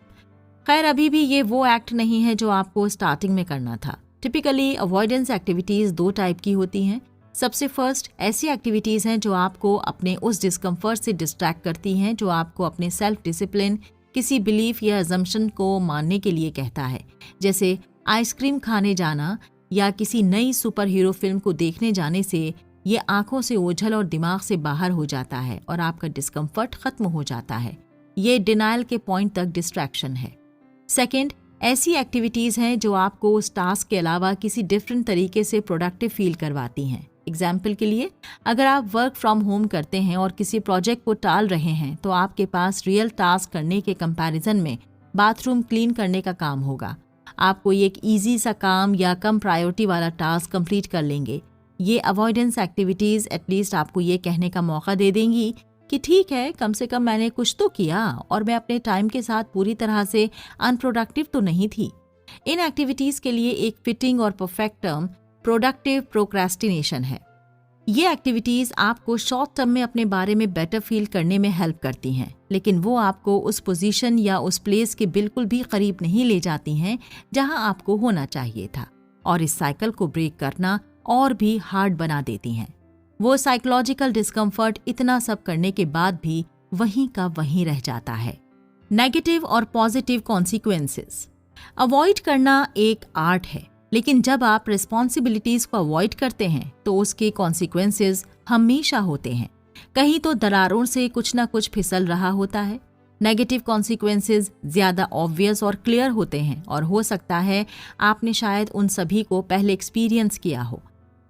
खैर, अभी भी ये वो एक्ट नहीं है जो आपको स्टार्टिंग में करना था। टिपिकली अवॉइडेंस एक्टिविटीज 2 टाइप की होती हैं। सबसे फर्स्ट ऐसी एक्टिविटीज हैं जो आपको अपने उस डिस्कम्फर्ट से डिस्ट्रैक्ट करती हैं जो आपको अपने सेल्फ डिसिप्लिन, किसी बिलीफ या अजम्पशन को मानने के लिए कहता है, जैसे आइसक्रीम खाने जाना या किसी नई सुपर हीरो फिल्म को देखने जाने से ये आंखों से ओझल और दिमाग से बाहर हो जाता है और आपका डिस्कम्फर्ट खत्म हो जाता है। ये डिनायल के पॉइंट तक डिस्ट्रैक्शन है। सेकेंड, ऐसी एक्टिविटीज हैं जो आपको उस टास्क के अलावा किसी डिफरेंट तरीके से प्रोडक्टिव फील करवाती हैं। एग्जाम्पल के लिए, अगर आप वर्क फ्रॉम होम करते हैं और किसी प्रोजेक्ट को टाल रहे हैं तो आपके पास रियल टास्क करने के कंपैरिजन में बाथरूम क्लीन करने का काम होगा। आप कोई एक इजी सा काम या कम प्रायोरिटी वाला टास्क कंप्लीट कर लेंगे। ये अवॉइडेंस एक्टिविटीज एटलीस्ट आपको ये कहने का मौका दे देंगी कि ठीक है, कम से कम मैंने कुछ तो किया और मैं अपने टाइम के साथ पूरी तरह से अनप्रोडक्टिव तो नहीं थी। इन एक्टिविटीज के लिए एक फिटिंग और परफेक्ट टर्म प्रोडक्टिव प्रोक्रेस्टिनेशन है। ये एक्टिविटीज आपको शॉर्ट टर्म में अपने बारे में बेटर फील करने में हेल्प करती हैं, लेकिन वो आपको उस पोजीशन या उस प्लेस के बिल्कुल भी करीब नहीं ले जाती हैं जहां आपको होना चाहिए था और इस साइकिल को ब्रेक करना और भी हार्ड बना देती हैं। वो साइकोलॉजिकल डिस्कम्फर्ट इतना सब करने के बाद भी वहीं का वहीं रह जाता है। नेगेटिव और पॉजिटिव कॉन्सिक्वेंसेस। अवॉइड करना एक आर्ट है, लेकिन जब आप रिस्पॉन्सिबिलिटीज को अवॉइड करते हैं तो उसके कॉन्सिक्वेंसेस हमेशा होते हैं। कहीं तो दरारों से कुछ ना कुछ फिसल रहा होता है। नेगेटिव कॉन्सिक्वेंसेस ज्यादा ऑब्वियस और क्लियर होते हैं और हो सकता है आपने शायद उन सभी को पहले एक्सपीरियंस किया हो।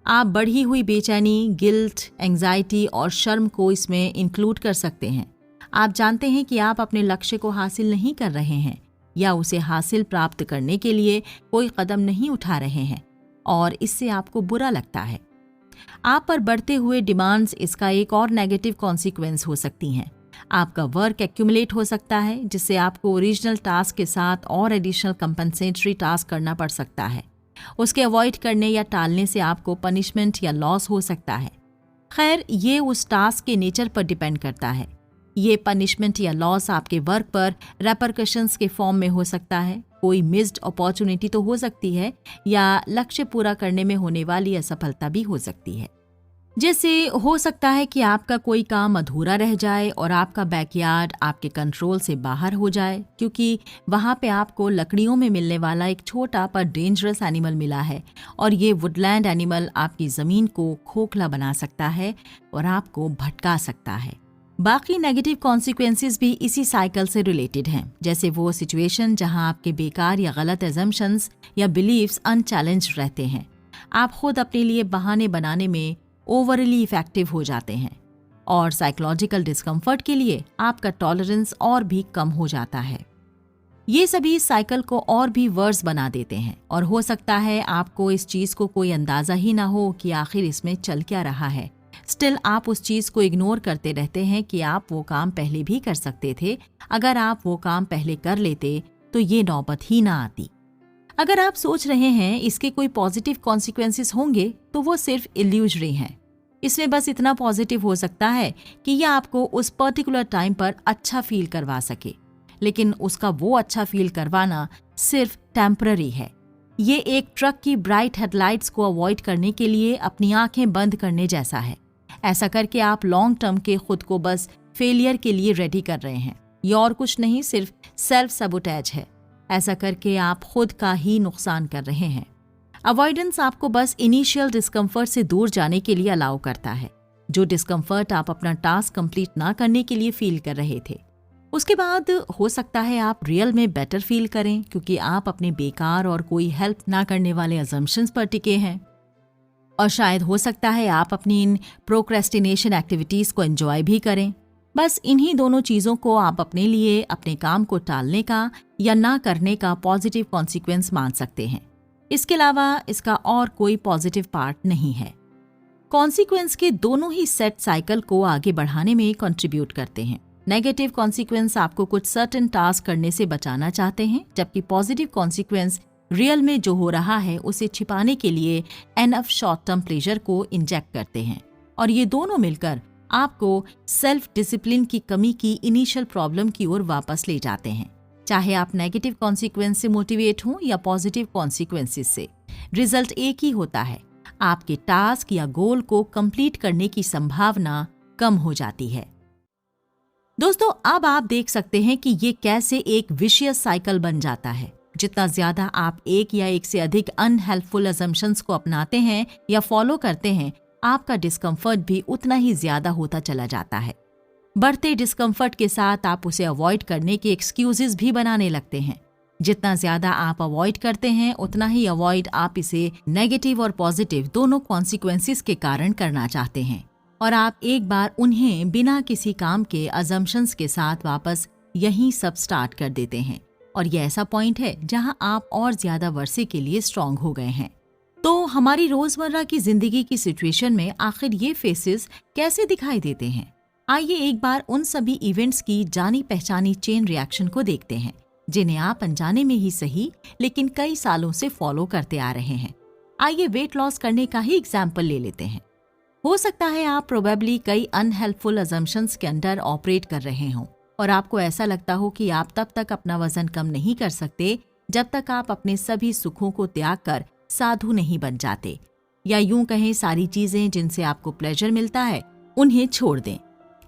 आप बढ़ी हुई बेचैनी, गिल्ट, एंजाइटी और शर्म को इसमें इंक्लूड कर सकते हैं। आप जानते हैं कि आप अपने लक्ष्य को हासिल नहीं कर रहे हैं या उसे हासिल प्राप्त करने के लिए कोई कदम नहीं उठा रहे हैं और इससे आपको बुरा लगता है। आप पर बढ़ते हुए डिमांड्स इसका एक और नेगेटिव कॉन्सिक्वेंस हो सकती हैं। आपका वर्क एक्यूमुलेट हो सकता है जिससे आपको ओरिजिनल टास्क के साथ और एडिशनल कंपनसेटरी टास्क करना पड़ सकता है। उसके अवॉइड करने या टालने से आपको पनिशमेंट या लॉस हो सकता है। खैर, ये उस टास्क के नेचर पर डिपेंड करता है। ये पनिशमेंट या लॉस आपके वर्क पर रेपरकशंस के फॉर्म में हो सकता है। कोई मिस्ड अपॉर्चुनिटी तो हो सकती है या लक्ष्य पूरा करने में होने वाली असफलता भी हो सकती है। जैसे हो सकता है कि आपका कोई काम अधूरा रह जाए और आपका बैकयार्ड आपके कंट्रोल से बाहर हो जाए क्योंकि वहाँ पे आपको लकड़ियों में मिलने वाला एक छोटा पर डेंजरस एनिमल मिला है और ये वुडलैंड एनिमल आपकी ज़मीन को खोखला बना सकता है और आपको भटका सकता है। बाकी नेगेटिव कॉन्सिक्वेंसेस भी इसी साइकिल से रिलेटेड हैं, जैसे वो सिचुएशन जहां आपके बेकार या गलत एजम्पशंस या बिलीव्स अनचैलेंज्ड रहते हैं। आप खुद अपने लिए बहाने बनाने में ओवरली इफेक्टिव हो जाते हैं और साइकोलॉजिकल डिस्कम्फर्ट के लिए आपका टॉलरेंस और भी कम हो जाता है। ये सभी साइकिल को और भी वर्स बना देते हैं और हो सकता है आपको इस चीज़ को कोई अंदाज़ा ही ना हो कि आखिर इसमें चल क्या रहा है। स्टिल आप उस चीज़ को इग्नोर करते रहते हैं कि आप वो काम पहले भी कर सकते थे। अगर आप वो काम पहले कर लेते तो ये नौबत ही ना आती। अगर आप सोच रहे हैं इसके कोई पॉजिटिव कॉन्सिक्वेंसेस होंगे तो वो सिर्फ इल्यूजरी हैं। इसमें बस इतना पॉजिटिव हो सकता है कि यह आपको उस पर्टिकुलर टाइम पर अच्छा फील करवा सके, लेकिन उसका वो अच्छा फील करवाना सिर्फ टेम्पररी है। ये एक ट्रक की ब्राइट हेडलाइट्स को अवॉइड करने के लिए अपनी आंखें बंद करने जैसा है। ऐसा करके आप लॉन्ग टर्म के खुद को बस फेलियर के लिए रेडी कर रहे हैं। ये और कुछ नहीं, सिर्फ सेल्फ सबोटेज है। ऐसा करके आप खुद का ही नुकसान कर रहे हैं। अवॉइडेंस आपको बस इनिशियल डिस्कम्फर्ट से दूर जाने के लिए अलाउ करता है, जो डिस्कम्फर्ट आप अपना टास्क कंप्लीट ना करने के लिए फील कर रहे थे। उसके बाद हो सकता है आप रियल में बेटर फील करें, क्योंकि आप अपने बेकार और कोई हेल्प ना करने वाले अजम्पशंस पर टिके हैं। और शायद हो सकता है आप अपनी इन प्रोक्रेस्टिनेशन एक्टिविटीज को एंजॉय भी करें। बस इन्हीं दोनों चीजों को आप अपने लिए अपने काम को टालने का या ना करने का पॉजिटिव कॉन्सिक्वेंस मान सकते हैं। इसके अलावा इसका और कोई पॉजिटिव पार्ट नहीं है। कॉन्सिक्वेंस के दोनों ही सेट साइकिल को आगे बढ़ाने में कंट्रीब्यूट करते हैं। नेगेटिव कॉन्सिक्वेंस आपको कुछ सर्टेन टास्क करने से बचाना चाहते हैं, जबकि पॉजिटिव कॉन्सिक्वेंस रियल में जो हो रहा है उसे छिपाने के लिए एनफ शॉर्ट टर्म प्लेजर को इंजेक्ट करते हैं। और ये दोनों मिलकर आपको सेल्फ डिसिप्लिन की कमी की इनिशियल प्रॉब्लम की ओर वापस ले जाते हैं। चाहे आप नेगेटिव कॉन्सिक्वेंस से मोटिवेट हों या पॉजिटिव कॉन्सिक्वेंसेस से, रिजल्ट एक ही होता है। आपके टास्क या गोल को कंप्लीट करने की संभावना कम हो जाती है। दोस्तों, अब आप देख सकते हैं कि ये कैसे एक विशियस साइकिल बन जाता है। जितना ज्यादा आप एक या एक से अधिक अनहेल्पफुल असम्पशंस को अपनाते हैं या फॉलो करते हैं, आपका डिस्कम्फर्ट भी उतना ही ज्यादा होता चला जाता है। बढ़ते डिस्कम्फर्ट के साथ आप उसे अवॉइड करने के एक्सक्यूजेस भी बनाने लगते हैं। जितना ज्यादा आप अवॉइड करते हैं, उतना ही अवॉइड आप इसे नेगेटिव और पॉजिटिव दोनों कॉन्सिक्वेंसेस के कारण करना चाहते हैं। और आप एक बार उन्हें बिना किसी काम के अजम्पशंस के साथ वापस यहीं सब स्टार्ट कर देते हैं। और यह ऐसा पॉइंट है जहां आप और ज्यादा वर्षे के लिए स्ट्रांग हो गए हैं। तो हमारी रोजमर्रा की जिंदगी की सिचुएशन में आखिर ये फेसेस कैसे दिखाई देते हैं? आइए एक बार उन सभी इवेंट्स की जानी पहचानी चेन रिएक्शन को देखते हैं, जिन्हें आप अनजाने में ही सही लेकिन कई सालों से फॉलो करते आ रहे हैं। आइए वेट लॉस करने का ही एग्जाम्पल ले लेते हैं। हो सकता है आप प्रोबेबली कई अनहेल्पफुल अजम्पशंस के अंडर ऑपरेट कर रहे हों और आपको ऐसा लगता हो कि आप तब तक अपना वजन कम नहीं कर सकते जब तक आप अपने सभी सुखों को त्याग कर साधु नहीं बन जाते, या यूं कहें सारी चीजें जिनसे आपको प्लेजर मिलता है उन्हें छोड़ दें।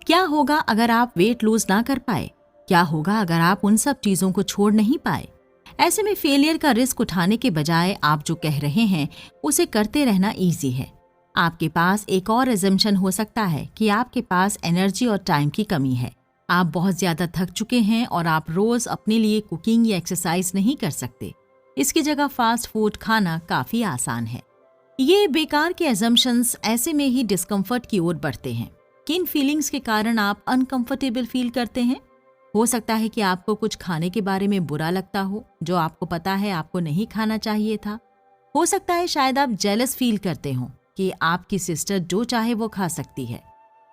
क्या होगा अगर आप वेट लूज ना कर पाए? क्या होगा अगर आप उन सब चीजों को छोड़ नहीं पाए? ऐसे में फेलियर का रिस्क उठाने के बजाय आप जो कह रहे हैं उसे करते रहना इजी है। आपके पास एक और अजम्पशन हो सकता है कि आपके पास एनर्जी और टाइम की कमी है। आप बहुत ज्यादा थक चुके हैं और आप रोज अपने लिए कुकिंग या एक्सरसाइज नहीं कर सकते। इसकी जगह फास्ट फूड खाना काफी आसान है। ये बेकार के अजम्पशंस ऐसे में ही डिस्कम्फर्ट की ओर बढ़ते हैं। किन फीलिंग्स के कारण आप अनकंफर्टेबल फील करते हैं? हो सकता है कि आपको कुछ खाने के बारे में बुरा लगता हो जो आपको पता है आपको नहीं खाना चाहिए था। हो सकता है शायद आप जेलस फील करते हो कि आपकी सिस्टर जो चाहे वो खा सकती है।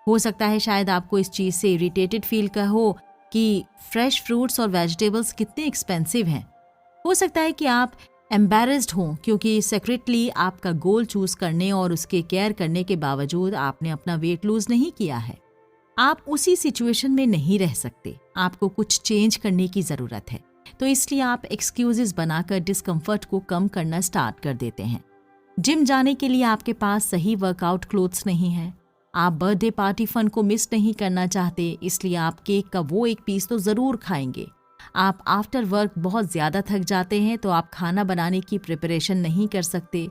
हो सकता है शायद आपको इस चीज से इरिटेटेड फील हो कि फ्रेश फ्रूट्स और वेजिटेबल्स कितने एक्सपेंसिव हैं। हो सकता है कि आप एम्बैरेस्ड हों क्योंकि सीक्रेटली आपका गोल चूज करने और उसके केयर करने के बावजूद आपने अपना वेट लूज नहीं किया है। आप उसी सिचुएशन में नहीं रह सकते, आपको कुछ चेंज करने की जरूरत है। तो इसलिए आप एक्सक्यूजेस बनाकर डिस्कम्फर्ट को कम करना स्टार्ट कर देते हैं। जिम जाने के लिए आपके पास सही वर्कआउट क्लोथ्स नहीं है। आप बर्थडे पार्टी फन को मिस नहीं करना चाहते, इसलिए आप केक का वो एक पीस तो जरूर खाएंगे। आप आफ्टर वर्क बहुत ज्यादा थक जाते हैं तो आप खाना बनाने की प्रिपरेशन नहीं कर सकते।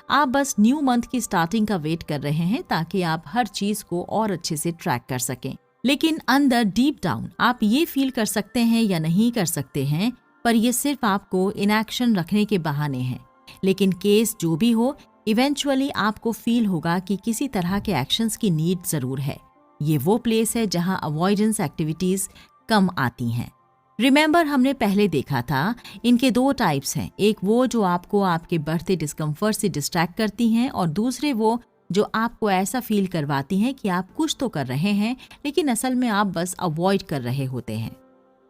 आप बस न्यू मंथ की स्टार्टिंग का वेट कर रहे हैं ताकि आप हर चीज को और अच्छे से ट्रैक कर सकें। लेकिन अंदर डीप डाउन आप ये फील कर सकते हैं या नहीं कर सकते हैं, पर ये सिर्फ आपको इनएक्शन रखने के बहाने हैं। लेकिन केस जो भी हो, इवेंचुअली आपको फील होगा कि किसी तरह के एक्शंस की नीड जरूर है। ये वो प्लेस है जहां अवॉइडेंस एक्टिविटीज कम आती हैं। रिमेंबर, हमने पहले देखा था इनके दो टाइप्स हैं। एक वो जो आपको आपके बढ़ते डिस्कम्फर्ट से डिस्ट्रैक्ट करती हैं और दूसरे वो जो आपको ऐसा फील करवाती हैं कि आप कुछ तो कर रहे हैं लेकिन असल में आप बस अवॉइड कर रहे होते हैं।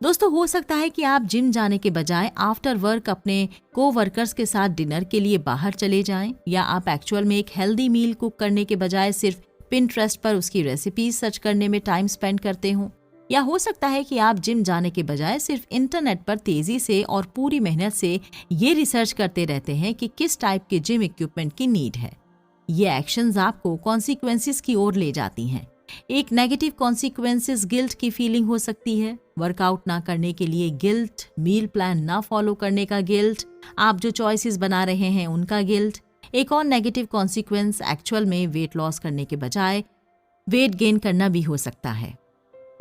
दोस्तों, हो सकता है कि आप जिम जाने के बजाय आफ्टर वर्क अपने को-वर्कर्स के साथ डिनर के लिए बाहर चले जाएं, या आप एक्चुअल में एक हेल्दी मील कुक करने के बजाय सिर्फ पिंटरेस्ट पर उसकी रेसिपीज सर्च करने में टाइम स्पेंड करते हो। या हो सकता है कि आप जिम जाने के बजाय सिर्फ इंटरनेट पर तेजी से और पूरी मेहनत से ये रिसर्च करते रहते हैं कि किस टाइप के जिम इक्विपमेंट की नीड है। ये एक्शंस आपको कॉन्सिक्वेंसेस की ओर ले जाती हैं। एक नेगेटिव कॉन्सिक्वेंसेस गिल्ट की फीलिंग हो सकती है, वर्कआउट ना करने के लिए गिल्ट, मील प्लान ना फॉलो करने का गिल्ट, आप जो चॉइसेस बना रहे हैं उनका गिल्ट। एक और नेगेटिव कॉन्सिक्वेंस एक्चुअल में वेट लॉस करने के बजाय वेट गेन करना भी हो सकता है।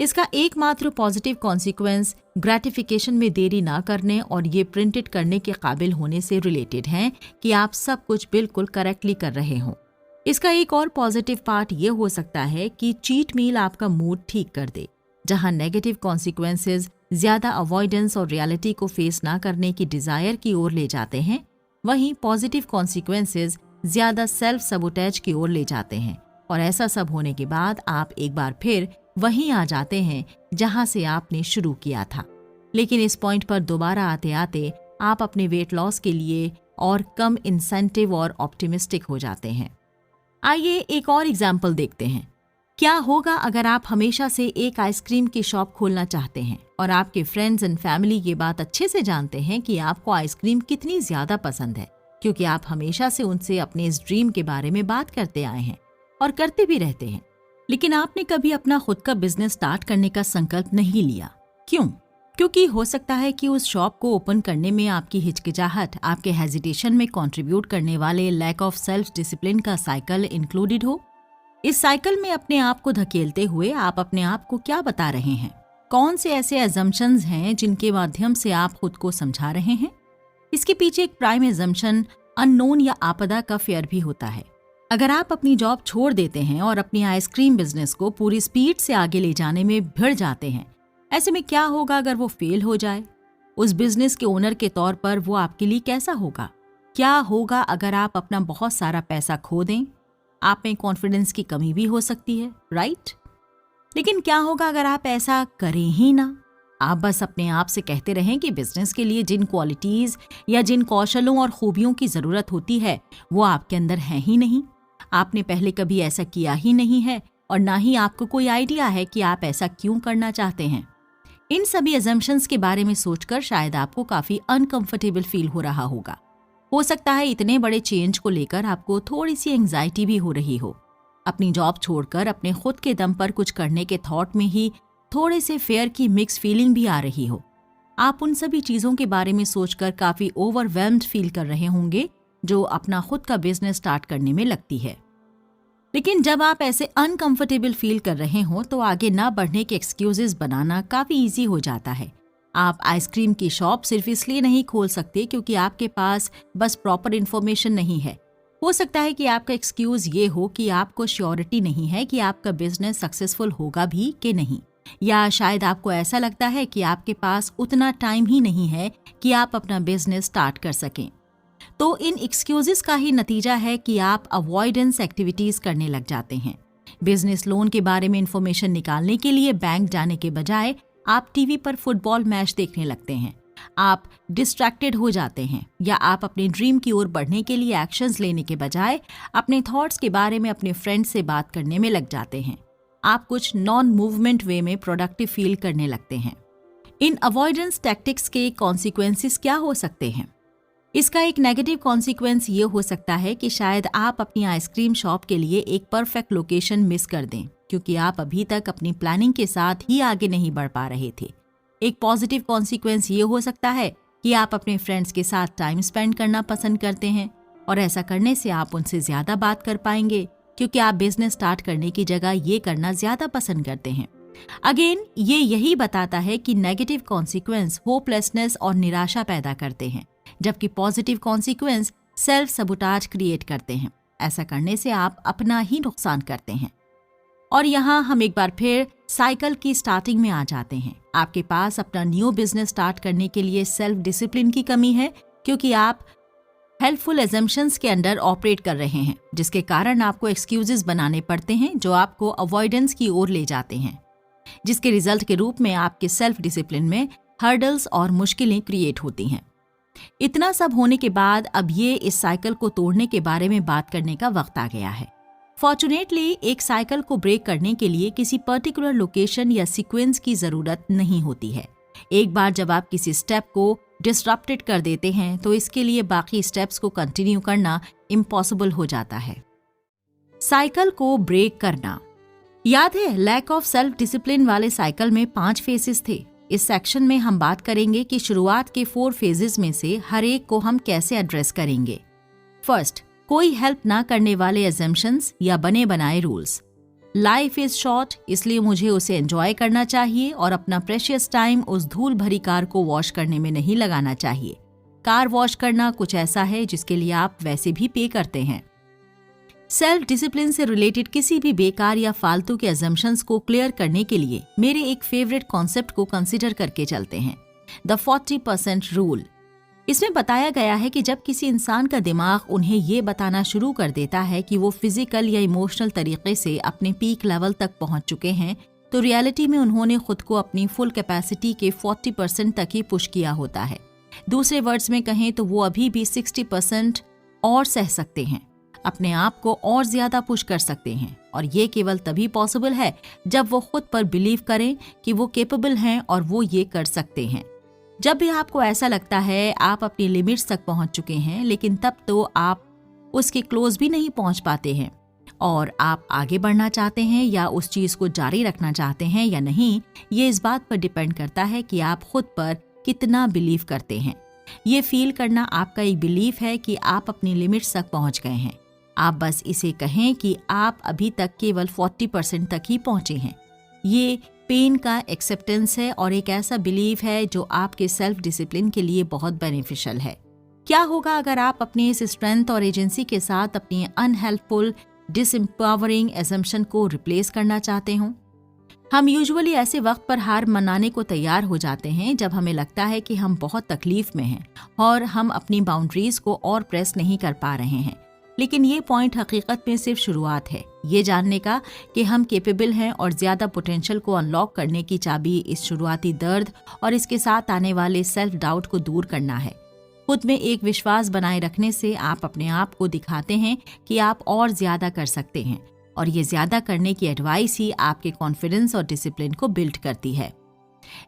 इसका एकमात्र पॉजिटिव कॉन्सिक्वेंस ग्रेटिफिकेशन में देरी ना करने और ये प्रिंटेड करने के काबिल होने से रिलेटेड है कि आप सब कुछ बिल्कुल करेक्टली कर रहे हो। इसका एक और पॉजिटिव पार्ट ये हो सकता है कि चीट मील आपका मूड ठीक कर दे। जहां नेगेटिव कॉन्सिक्वेंसेस ज्यादा अवॉइडेंस और रियलिटी को फेस ना करने की डिजायर की ओर ले जाते हैं, वहीं पॉजिटिव कॉन्सिक्वेंसेस ज्यादा सेल्फ सबोटेज की ओर ले जाते हैं। और ऐसा सब होने के बाद आप एक बार फिर वहीं आ जाते हैं जहां से आपने शुरू किया था। लेकिन इस पॉइंट पर दोबारा आते आते आप अपने वेट लॉस के लिए और कम इंसेंटिव और ऑप्टिमिस्टिक हो जाते हैं। आइए एक और एग्जाम्पल देखते हैं। क्या होगा अगर आप हमेशा से एक आइसक्रीम की शॉप खोलना चाहते हैं और आपके फ्रेंड्स एंड फैमिली ये बात अच्छे से जानते हैं कि आपको आइसक्रीम कितनी ज्यादा पसंद है, क्योंकि आप हमेशा से उनसे अपने इस ड्रीम के बारे में बात करते आए हैं और करते भी रहते हैं। लेकिन आपने कभी अपना खुद का बिजनेस स्टार्ट करने का संकल्प नहीं लिया। क्यों? क्योंकि हो सकता है कि उस शॉप को ओपन करने में आपकी हिचकिचाहट, आपके हेजिटेशन में कंट्रीब्यूट करने वाले लैक ऑफ सेल्फ डिसिप्लिन का साइकिल इंक्लूडेड हो। इस साइकिल में अपने आप को धकेलते हुए आप अपने आप को क्या बता रहे हैं? कौन से ऐसे अजम्पशंस हैं जिनके माध्यम से आप खुद को समझा रहे हैं? इसके पीछे एक प्राइम अजम्पशन अननोन या आपदा का फियर भी होता है। अगर आप अपनी जॉब छोड़ देते हैं और अपनी आइसक्रीम बिजनेस को पूरी स्पीड से आगे ले जाने में भिड़ जाते हैं, ऐसे में क्या होगा अगर वो फेल हो जाए? उस बिजनेस के ओनर के तौर पर वो आपके लिए कैसा होगा? क्या होगा अगर आप अपना बहुत सारा पैसा खो दें? आप में कॉन्फिडेंस की कमी भी हो सकती है, राइट? लेकिन क्या होगा अगर आप ऐसा करें ही ना? आप बस अपने आप से कहते रहें कि बिजनेस के लिए जिन क्वालिटीज या जिन कौशलों और खूबियों की जरूरत होती है वो आपके अंदर है ही नहीं। आपने पहले कभी ऐसा किया ही नहीं है और ना ही आपको कोई आइडिया है कि आप ऐसा क्यों करना चाहते हैं। इन सभी अजम्पशंस के बारे में सोचकर शायद आपको काफी अनकंफर्टेबल फील हो रहा होगा। हो सकता है इतने बड़े चेंज को लेकर आपको थोड़ी सी एंग्जाइटी भी हो रही हो। अपनी जॉब छोड़कर अपने खुद के दम पर कुछ करने के थॉट में ही थोड़े से फेयर की मिक्स फीलिंग भी आ रही हो। आप उन सभी चीजों के बारे में सोचकर काफी ओवरवेल्म्ड फील कर रहे होंगे जो अपना खुद का बिजनेस स्टार्ट करने में लगती है। लेकिन जब आप ऐसे अनकंफर्टेबल फील कर रहे हो तो आगे ना बढ़ने के एक्सक्यूजेस बनाना काफी इजी हो जाता है। आप आइसक्रीम की शॉप सिर्फ इसलिए नहीं खोल सकते क्योंकि आपके पास बस प्रॉपर इन्फॉर्मेशन नहीं है। हो सकता है कि आपका एक्सक्यूज ये हो कि आपको श्योरिटी नहीं है कि आपका बिजनेस सक्सेसफुल होगा भी कि नहीं, या शायद आपको ऐसा लगता है कि आपके पास उतना टाइम ही नहीं है कि आप अपना बिजनेस स्टार्ट कर सकें। तो इन एक्सक्यूजेस का ही नतीजा है कि आप अवॉइडेंस एक्टिविटीज करने लग जाते हैं। बिजनेस लोन के बारे में इंफॉर्मेशन निकालने के लिए बैंक जाने के बजाय आप टीवी पर फुटबॉल मैच देखने लगते हैं। आप डिस्ट्रैक्टेड हो जाते हैं, या आप अपने ड्रीम की ओर बढ़ने के लिए एक्शंस लेने के बजाय अपने थॉट्स के बारे में अपने फ्रेंड से बात करने में लग जाते हैं। आप कुछ नॉन मूवमेंट वे में प्रोडक्टिव फील करने लगते हैं। इन अवॉइडेंस टैक्टिक्स के कॉन्सिक्वेंसेस क्या हो सकते हैं? इसका एक नेगेटिव कॉन्सिक्वेंस ये हो सकता है कि शायद आप अपनी आइसक्रीम शॉप के लिए एक परफेक्ट लोकेशन मिस कर दें, क्योंकि आप अभी तक अपनी प्लानिंग के साथ ही आगे नहीं बढ़ पा रहे थे। एक पॉजिटिव कॉन्सिक्वेंस ये हो सकता है कि आप अपने फ्रेंड्स के साथ टाइम स्पेंड करना पसंद करते हैं, और ऐसा करने से आप उनसे ज्यादा बात कर पाएंगे, क्योंकि आप बिजनेस स्टार्ट करने की जगह ये करना ज्यादा पसंद करते हैं। अगेन, ये यही बताता है कि नेगेटिव कॉन्सिक्वेंस होपलेसनेस और निराशा पैदा करते हैं, जबकि positive consequence self sabotage create करते हैं। ऐसा करने से आप अपना ही नुकसान करते हैं। और यहाँ हम एक बार फिर साइकिल की स्टार्टिंग में आ जाते हैं। आपके पास अपना न्यू बिजनेस स्टार्ट करने के लिए सेल्फ डिसिप्लिन की कमी है, क्योंकि आप हेल्पफुल एजम्पशंस के अंडर ऑपरेट कर रहे हैं, जिसके कारण आपको एक्सक्यूजेस बनाने पड़ते हैं जो आपको अवॉइडेंस की ओर ले जाते हैं। जिसके रिजल्ट के रूप में आपके सेल्फ डिसिप्लिन में हर्डल्स और मुश्किलें क्रिएट होती हैं। इतना सब होने के बाद अब ये इस साइकिल को तोड़ने के बारे में बात करने का वक्त आ गया है। फॉर्चुनेटली एक साइकिल को ब्रेक करने के लिए किसी पर्टिकुलर लोकेशन या सीक्वेंस की जरूरत नहीं होती है। एक बार जब आप किसी स्टेप को डिसरप्टेड कर देते हैं तो इसके लिए बाकी स्टेप्स को कंटिन्यू करना इम्पॉसिबल हो जाता है। साइकिल को ब्रेक करना। याद है, लैक ऑफ सेल्फ डिसिप्लिन वाले साइकिल में 5 फेजेस थे। इस सेक्शन में हम बात करेंगे कि शुरुआत के 4 फेजेस में से हर एक को हम कैसे एड्रेस करेंगे। फर्स्ट, कोई हेल्प ना करने वाले अजम्पशंस या बने बनाए रूल्स। लाइफ इज शॉर्ट, इसलिए मुझे उसे एंजॉय करना चाहिए और अपना प्रेशियस टाइम उस धूल भरी कार को वॉश करने में नहीं लगाना चाहिए। कार वॉश करना कुछ ऐसा है जिसके लिए आप वैसे भी पे करते हैं। सेल्फ डिसिप्लिन से रिलेटेड किसी भी बेकार या फालतू के अजम्पशंस को क्लियर करने के लिए मेरे एक फेवरेट कॉन्सेप्ट को कंसीडर करके चलते हैं, द 40% रूल। इसमें बताया गया है कि जब किसी इंसान का दिमाग उन्हें ये बताना शुरू कर देता है कि वो फिजिकल या इमोशनल तरीके से अपने पीक लेवल तक पहुंच चुके हैं, तो रियलिटी में उन्होंने खुद को अपनी फुल कैपेसिटी के 40% तक ही पुश किया होता है। दूसरे वर्ड्स में कहें तो वो अभी भी 60% और सह सकते हैं, अपने आप को और ज्यादा पुश कर सकते हैं। और ये केवल तभी पॉसिबल है जब वो खुद पर बिलीव करें कि वो कैपेबल हैं और वो ये कर सकते हैं। जब भी आपको ऐसा लगता है आप अपनी लिमिट्स तक पहुंच चुके हैं, लेकिन तब तो आप उसके क्लोज भी नहीं पहुंच पाते हैं और आप आगे बढ़ना चाहते हैं या उस चीज को जारी रखना चाहते हैं या नहीं, ये इस बात पर डिपेंड करता है कि आप खुद पर कितना बिलीव करते हैं। ये फील करना आपका एक बिलीफ है कि आप अपनी लिमिट्स तक पहुंच गए हैं। आप बस इसे कहें कि आप अभी तक केवल 40% तक ही पहुंचे हैं। ये पेन का एक्सेप्टेंस है और एक ऐसा बिलीफ है जो आपके सेल्फ डिसिप्लिन के लिए बहुत बेनिफिशियल है। क्या होगा अगर आप अपनी इस स्ट्रेंथ और एजेंसी के साथ अपनी अनहेल्पफुल डिसएम्पावरिंग असम्पशन को रिप्लेस करना चाहते हो? हम यूजुअली ऐसे वक्त पर हार मनाने को तैयार हो जाते हैं जब हमें लगता है कि हम बहुत तकलीफ में हैं और हम अपनी बाउंड्रीज को और प्रेस नहीं कर पा रहे हैं। लेकिन ये पॉइंट हकीकत में सिर्फ शुरुआत है, ये जानने का कि हम कैपेबल हैं और ज्यादा पोटेंशियल को अनलॉक करने की चाबी इस शुरुआती दर्द और इसके साथ आने वाले सेल्फ डाउट को दूर करना है। खुद में एक विश्वास बनाए रखने से आप अपने आप को दिखाते हैं कि आप और ज्यादा कर सकते हैं और ये ज्यादा करने की एडवाइस ही आपके कॉन्फिडेंस और डिसिप्लिन को बिल्ड करती है।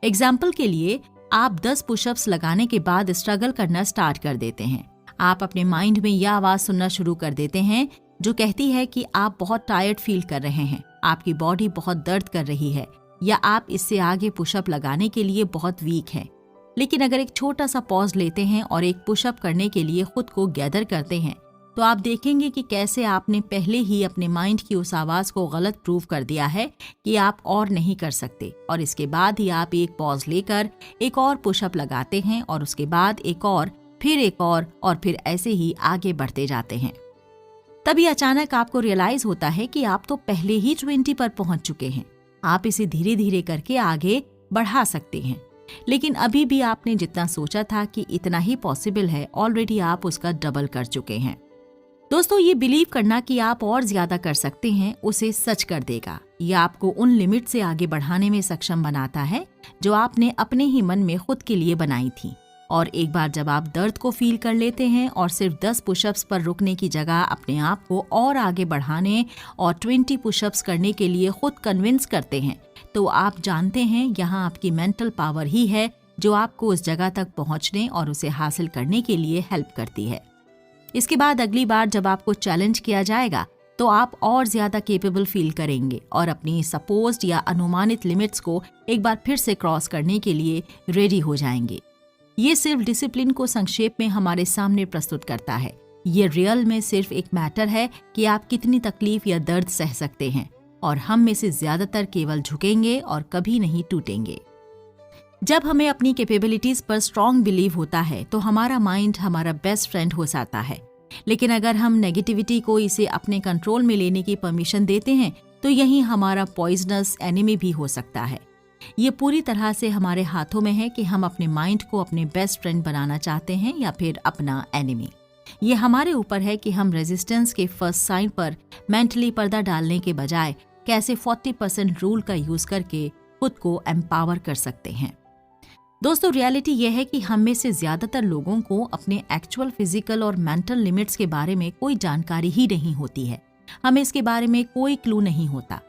एग्जाम्पल के लिए, आप 10 पुशअप्स लगाने के बाद स्ट्रगल करना स्टार्ट कर देते हैं। आप अपने माइंड में यह आवाज सुनना शुरू कर देते हैं जो कहती है कि आप बहुत टायर्ड फील कर रहे हैं, आपकी बॉडी बहुत दर्द कर रही है या आप इससे आगे पुशअप लगाने के लिए बहुत वीक हैं। लेकिन अगर एक छोटा सा पॉज लेते हैं और एक पुशअप करने के लिए खुद को गैदर करते हैं, तो आप देखेंगे कि कैसे आपने पहले ही अपने माइंड की उस आवाज को गलत प्रूव कर दिया है कि आप और नहीं कर सकते, और इसके बाद ही आप एक पॉज लेकर एक और पुशअप लगाते हैं और उसके बाद एक और, फिर एक और फिर ऐसे ही आगे बढ़ते जाते हैं। तभी अचानक आपको रियलाइज होता है कि आप तो पहले ही 20 पर पहुंच चुके हैं। आप इसे धीरे धीरे करके आगे बढ़ा सकते हैं, लेकिन अभी भी आपने जितना सोचा था कि इतना ही पॉसिबल है, ऑलरेडी आप उसका डबल कर चुके हैं। दोस्तों, ये बिलीव करना कि आप और ज्यादा कर सकते हैं उसे सच कर देगा। ये आपको उन लिमिट से आगे बढ़ाने में सक्षम बनाता है जो आपने अपने ही मन में खुद के लिए बनाई थी। और एक बार जब आप दर्द को फील कर लेते हैं और सिर्फ 10 पुशअप्स पर रुकने की जगह अपने आप को और आगे बढ़ाने और 20 पुशअप्स करने के लिए खुद कन्विंस करते हैं, तो आप जानते हैं यहाँ आपकी मेंटल पावर ही है जो आपको उस जगह तक पहुँचने और उसे हासिल करने के लिए हेल्प करती है। इसके बाद अगली बार जब आपको चैलेंज किया जाएगा तो आप और ज्यादा कैपेबल फील करेंगे और अपनी सपोज्ड या अनुमानित लिमिट्स को एक बार फिर से क्रॉस करने के लिए रेडी हो जाएंगे। ये सिर्फ डिसिप्लिन को संक्षेप में हमारे सामने प्रस्तुत करता है। ये रियल में सिर्फ एक मैटर है कि आप कितनी तकलीफ या दर्द सह सकते हैं, और हम में से ज्यादातर केवल झुकेंगे और कभी नहीं टूटेंगे। जब हमें अपनी कैपेबिलिटीज पर स्ट्रॉन्ग बिलीव होता है तो हमारा माइंड हमारा बेस्ट फ्रेंड हो जाता है। लेकिन अगर हम नेगेटिविटी को इसे अपने कंट्रोल में लेने की परमिशन देते हैं तो यही हमारा पॉइजनस एनिमी भी हो सकता है। ये पूरी तरह से हमारे हाथों में है कि हम अपने माइंड को अपने बेस्ट फ्रेंड बनाना चाहते हैं या फिर अपना एनिमी। ये हमारे ऊपर है कि हम रेजिस्टेंस के फर्स्ट साइन पर मेंटली पर्दा डालने के बजाय कैसे 40% रूल का यूज करके खुद को एम्पावर कर सकते हैं। दोस्तों, रियलिटी यह है कि हम में से ज्यादातर लोगों को अपने एक्चुअल फिजिकल और मेंटल लिमिट्स के बारे में कोई जानकारी ही नहीं होती है। हमें इसके बारे में कोई क्लू नहीं होता।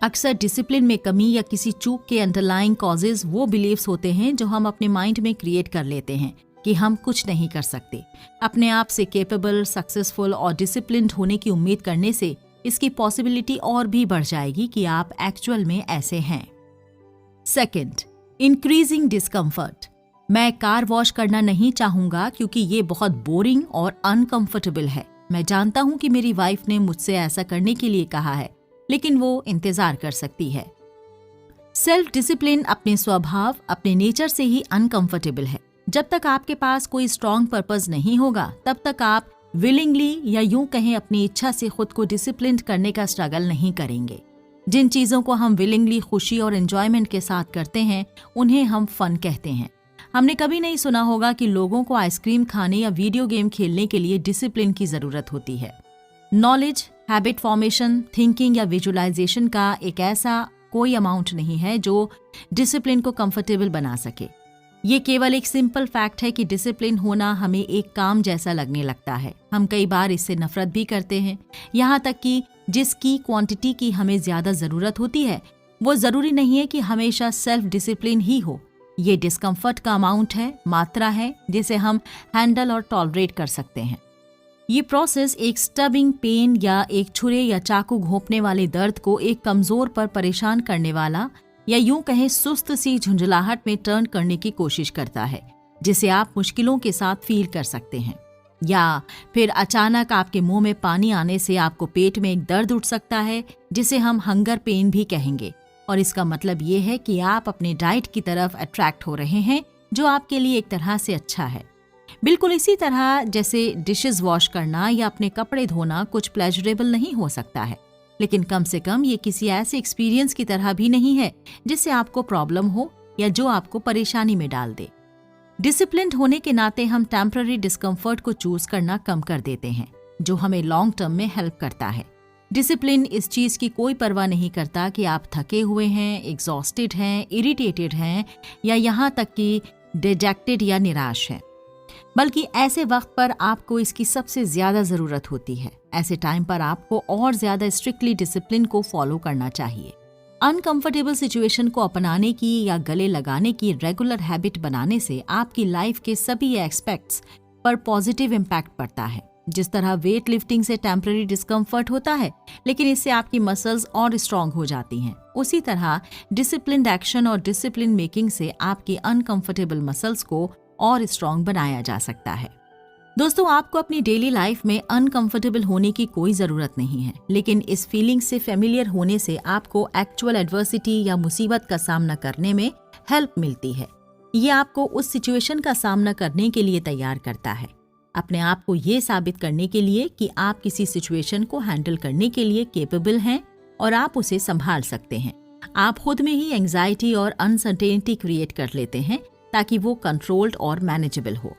अक्सर डिसिप्लिन में कमी या किसी चूक के अंडरलाइंग कॉजेज वो बिलीव्स होते हैं जो हम अपने माइंड में क्रिएट कर लेते हैं कि हम कुछ नहीं कर सकते। अपने आप से कैपेबल, सक्सेसफुल और डिसिप्लिन्ड होने की उम्मीद करने से इसकी पॉसिबिलिटी और भी बढ़ जाएगी कि आप एक्चुअल में ऐसे हैं। Second, increasing discomfort. मैं कार वॉश करना नहीं चाहूंगा क्योंकि ये बहुत बोरिंग और अनकंफर्टेबल है। मैं जानता हूं कि मेरी वाइफ ने मुझसे ऐसा करने के लिए कहा है, लेकिन वो इंतजार कर सकती है। सेल्फ डिसिप्लिन अपने स्वभाव, अपने नेचर से ही अनकंफर्टेबल है। जब तक आपके पास कोई स्ट्रॉन्ग पर्पस नहीं होगा, तब तक आप विलिंगली या यूं कहें अपनी इच्छा से खुद को डिसिप्लिन करने का स्ट्रगल नहीं करेंगे। जिन चीजों को हम विलिंगली खुशी और एंजॉयमेंट के साथ करते हैं, उन्हें हम फन कहते हैं। हमने कभी नहीं सुना होगा कि लोगों को आइसक्रीम खाने या वीडियो गेम खेलने के लिए डिसिप्लिन की जरूरत होती है। नॉलेज, हैबिट फॉर्मेशन, थिंकिंग या विजुअलाइजेशन का एक ऐसा कोई अमाउंट नहीं है जो डिसिप्लिन को कंफर्टेबल बना सके। ये केवल एक सिंपल फैक्ट है कि डिसिप्लिन होना हमें एक काम जैसा लगने लगता है। हम कई बार इससे नफरत भी करते हैं, यहाँ तक कि जिसकी क्वांटिटी की हमें ज्यादा जरूरत होती है वो जरूरी नहीं है कि हमेशा सेल्फ डिसिप्लिन ही हो। ये डिस्कम्फर्ट का अमाउंट है, मात्रा है जिसे हम हैंडल और टॉलरेट कर सकते हैं। ये प्रोसेस एक स्टबिंग पेन या एक छुरे या चाकू घोंपने वाले दर्द को एक कमजोर पर परेशान करने वाला या यूं कहें सुस्त सी झुंझलाहट में टर्न करने की कोशिश करता है, जिसे आप मुश्किलों के साथ फील कर सकते हैं। या फिर अचानक आपके मुंह में पानी आने से आपको पेट में एक दर्द उठ सकता है, जिसे हम हंगर पेन भी कहेंगे, और इसका मतलब ये है कि आप अपने डाइट की तरफ अट्रैक्ट हो रहे हैं, जो आपके लिए एक तरह से अच्छा है। बिल्कुल इसी तरह जैसे डिशेस वॉश करना या अपने कपड़े धोना कुछ प्लेजरेबल नहीं हो सकता है, लेकिन कम से कम ये किसी ऐसे एक्सपीरियंस की तरह भी नहीं है जिससे आपको प्रॉब्लम हो या जो आपको परेशानी में डाल दे। डिसिप्लिन्ड होने के नाते हम टेम्पररी डिस्कम्फर्ट को चूज करना कम कर देते हैं, जो हमें लॉन्ग टर्म में हेल्प करता है। डिसिप्लिन इस चीज की कोई परवाह नहीं करता कि आप थके हुए हैं, एग्जॉस्टेड हैं, इरिटेटेड हैं या यहाँ तक कि डिजेक्टेड या निराश हैं, बल्कि ऐसे वक्त पर आपको इसकी सबसे ज्यादा जरूरत होती है। ऐसे टाइम पर आपको और ज्यादा स्ट्रिक्टली डिसिप्लिन को फॉलो करना चाहिए। अनकंफर्टेबल सिचुएशन को अपनाने की या गले लगाने की रेगुलर हैबिट बनाने से आपकी लाइफ के सभी एस्पेक्ट्स पर पॉजिटिव इम्पैक्ट पड़ता है। जिस तरह वेट लिफ्टिंग से टेम्पररी डिस्कम्फर्ट होता है, लेकिन इससे आपकी मसल्स और स्ट्रांग हो जाती हैं, उसी तरह डिसिप्लिन्ड एक्शन और डिसिप्लिन मेकिंग से आपकी अनकंफर्टेबल मसल्स को और स्ट्रांग बनाया जा सकता है। दोस्तों, आपको अपनी डेली लाइफ में अनकंफर्टेबल होने की कोई जरूरत नहीं है, लेकिन इस फीलिंग से फेमिलियर होने से आपको एक्चुअल एडवर्सिटी या मुसीबत का सामना करने में हेल्प मिलती है। ये आपको उस सिचुएशन का सामना करने के लिए तैयार करता है, अपने आप को ये साबित करने के लिए कि आप किसी सिचुएशन को हैंडल करने के लिए केपेबल हैं और आप उसे संभाल सकते हैं। आप खुद में ही एंग्जाइटी और अनसर्टेनिटी क्रिएट कर लेते हैं ताकि वो कंट्रोल्ड और मैनेजेबल हो।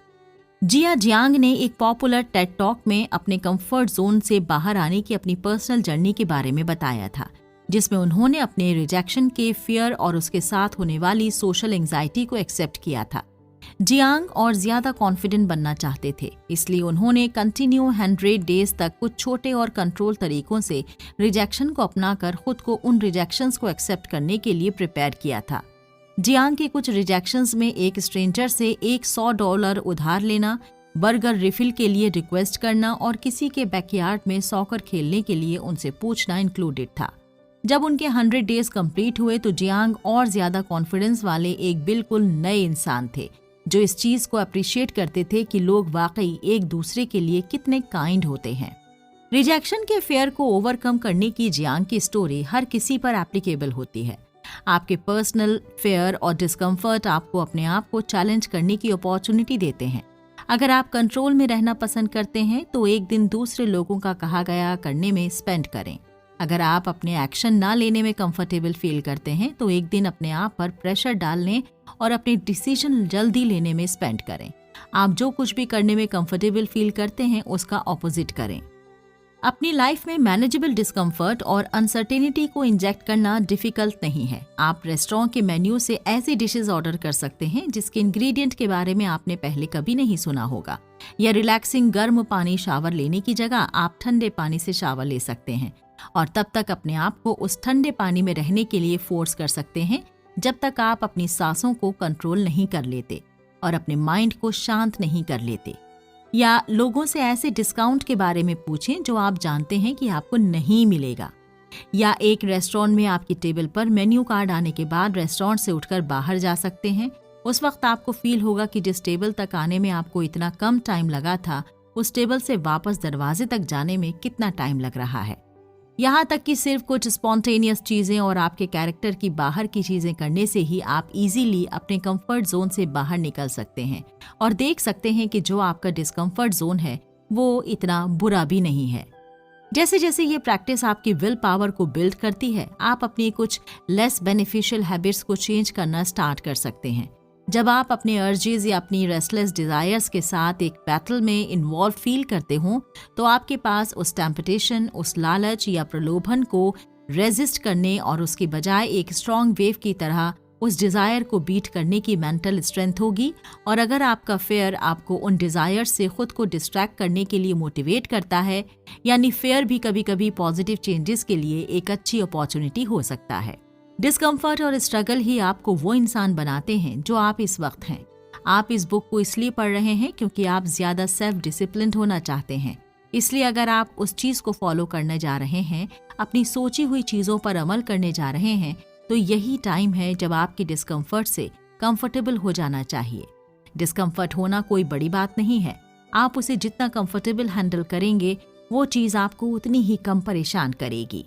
जिया जियांग ने एक पॉपुलर टेड टॉक में अपने कंफर्ट जोन से बाहर आने की अपनी पर्सनल जर्नी के बारे में बताया था, जिसमें उन्होंने अपने रिजेक्शन के फियर और उसके साथ होने वाली सोशल एंग्जाइटी को एक्सेप्ट किया था। जियांग और ज्यादा कॉन्फिडेंट बनना चाहते थे, इसलिए उन्होंने कंटिन्यू 100 डेज तक कुछ छोटे और कंट्रोल तरीकों से रिजेक्शन को अपनाकर खुद को उन रिजेक्शंस को एक्सेप्ट करने के लिए प्रिपेयर किया था। जियांग के कुछ रिजेक्शंस में एक स्ट्रेंजर से $100 उधार लेना, बर्गर रिफिल के लिए रिक्वेस्ट करना और किसी के बैकयार्ड में सॉकर खेलने के लिए उनसे पूछना इंक्लूडेड था। जब उनके 100 डेज कंप्लीट हुए तो जियांग और ज्यादा कॉन्फिडेंस वाले एक बिल्कुल नए इंसान थे, जो इस चीज को अप्रिशिएट करते थे कि लोग वाकई एक दूसरे के लिए कितने काइंड होते हैं। रिजेक्शन के फेयर को ओवरकम करने की जियांग की स्टोरी हर किसी पर एप्लीकेबल होती है। आपके पर्सनल फेयर और डिस्कम्फर्ट आपको अपने आप को चैलेंज करने की अपॉर्चुनिटी देते हैं। अगर आप कंट्रोल में रहना पसंद करते हैं तो एक दिन दूसरे लोगों का कहा गया करने में स्पेंड करें। अगर आप अपने एक्शन ना लेने में कंफर्टेबल फील करते हैं तो एक दिन अपने आप पर प्रेशर डालने और अपने डिसीजन जल्दी लेने में स्पेंड करें। आप जो कुछ भी करने में कंफर्टेबल फील करते हैं उसका ऑपोजिट करें। अपनी लाइफ में मैनेजेबल डिस्कम्फर्ट और अनसर्टेनिटी को इंजेक्ट करना डिफिकल्ट नहीं है। आप रेस्टोरेंट के मेन्यू से ऐसी डिशेस ऑर्डर कर सकते हैं जिसके इंग्रेडिएंट के बारे में आपने पहले कभी नहीं सुना होगा, या रिलैक्सिंग गर्म पानी शावर लेने की जगह आप ठंडे पानी से शावर ले सकते हैं और तब तक अपने आप को उस ठंडे पानी में रहने के लिए फोर्स कर सकते हैं जब तक आप अपनी सांसों को कंट्रोल नहीं कर लेते और अपने माइंड को शांत नहीं कर लेते। या लोगों से ऐसे डिस्काउंट के बारे में पूछें जो आप जानते हैं कि आपको नहीं मिलेगा। या एक रेस्टोरेंट में आपकी टेबल पर मेन्यू कार्ड आने के बाद रेस्टोरेंट से उठकर बाहर जा सकते हैं। उस वक्त आपको फील होगा कि जिस टेबल तक आने में आपको इतना कम टाइम लगा था, उस टेबल से वापस दरवाजे तक जाने में कितना टाइम लग रहा है। यहाँ तक कि सिर्फ कुछ स्पॉन्टेनियस चीजें और आपके कैरेक्टर की बाहर की चीजें करने से ही आप इजीली अपने कंफर्ट जोन से बाहर निकल सकते हैं और देख सकते हैं कि जो आपका डिस्कम्फर्ट जोन है वो इतना बुरा भी नहीं है। जैसे जैसे ये प्रैक्टिस आपकी विल पावर को बिल्ड करती है, आप अपनी कुछ लेस बेनिफिशियल हैबिट्स को चेंज करना स्टार्ट कर सकते हैं। जब आप अपने अर्जेस या अपनी रेस्टलेस डिजायर्स के साथ एक बैटल में इन्वॉल्व फील करते हो, तो आपके पास उस टेम्पटेशन, उस लालच या प्रलोभन को रेजिस्ट करने और उसके बजाय एक स्ट्रॉन्ग वेव की तरह उस डिजायर को बीट करने की मेंटल स्ट्रेंथ होगी। और अगर आपका फेयर आपको उन डिजायर से खुद को डिस्ट्रैक्ट करने के लिए मोटिवेट करता है, यानी फेयर भी कभी कभी पॉजिटिव चेंजेस के लिए एक अच्छी अपॉर्चुनिटी हो सकता है। डिस्कम्फर्ट और स्ट्रगल ही आपको वो इंसान बनाते हैं जो आप इस वक्त हैं। आप इस बुक को इसलिए पढ़ रहे हैं क्योंकि आप ज्यादा सेल्फ डिसिप्लिन्ड होना चाहते हैं। इसलिए अगर आप उस चीज को फॉलो करने जा रहे हैं, अपनी सोची हुई चीजों पर अमल करने जा रहे हैं, तो यही टाइम है जब आपके डिस्कम्फर्ट से कंफर्टेबल हो जाना चाहिए। डिस्कम्फर्ट होना कोई बड़ी बात नहीं है। आप उसे जितना कंफर्टेबल हैंडल करेंगे, वो चीज आपको उतनी ही कम परेशान करेगी।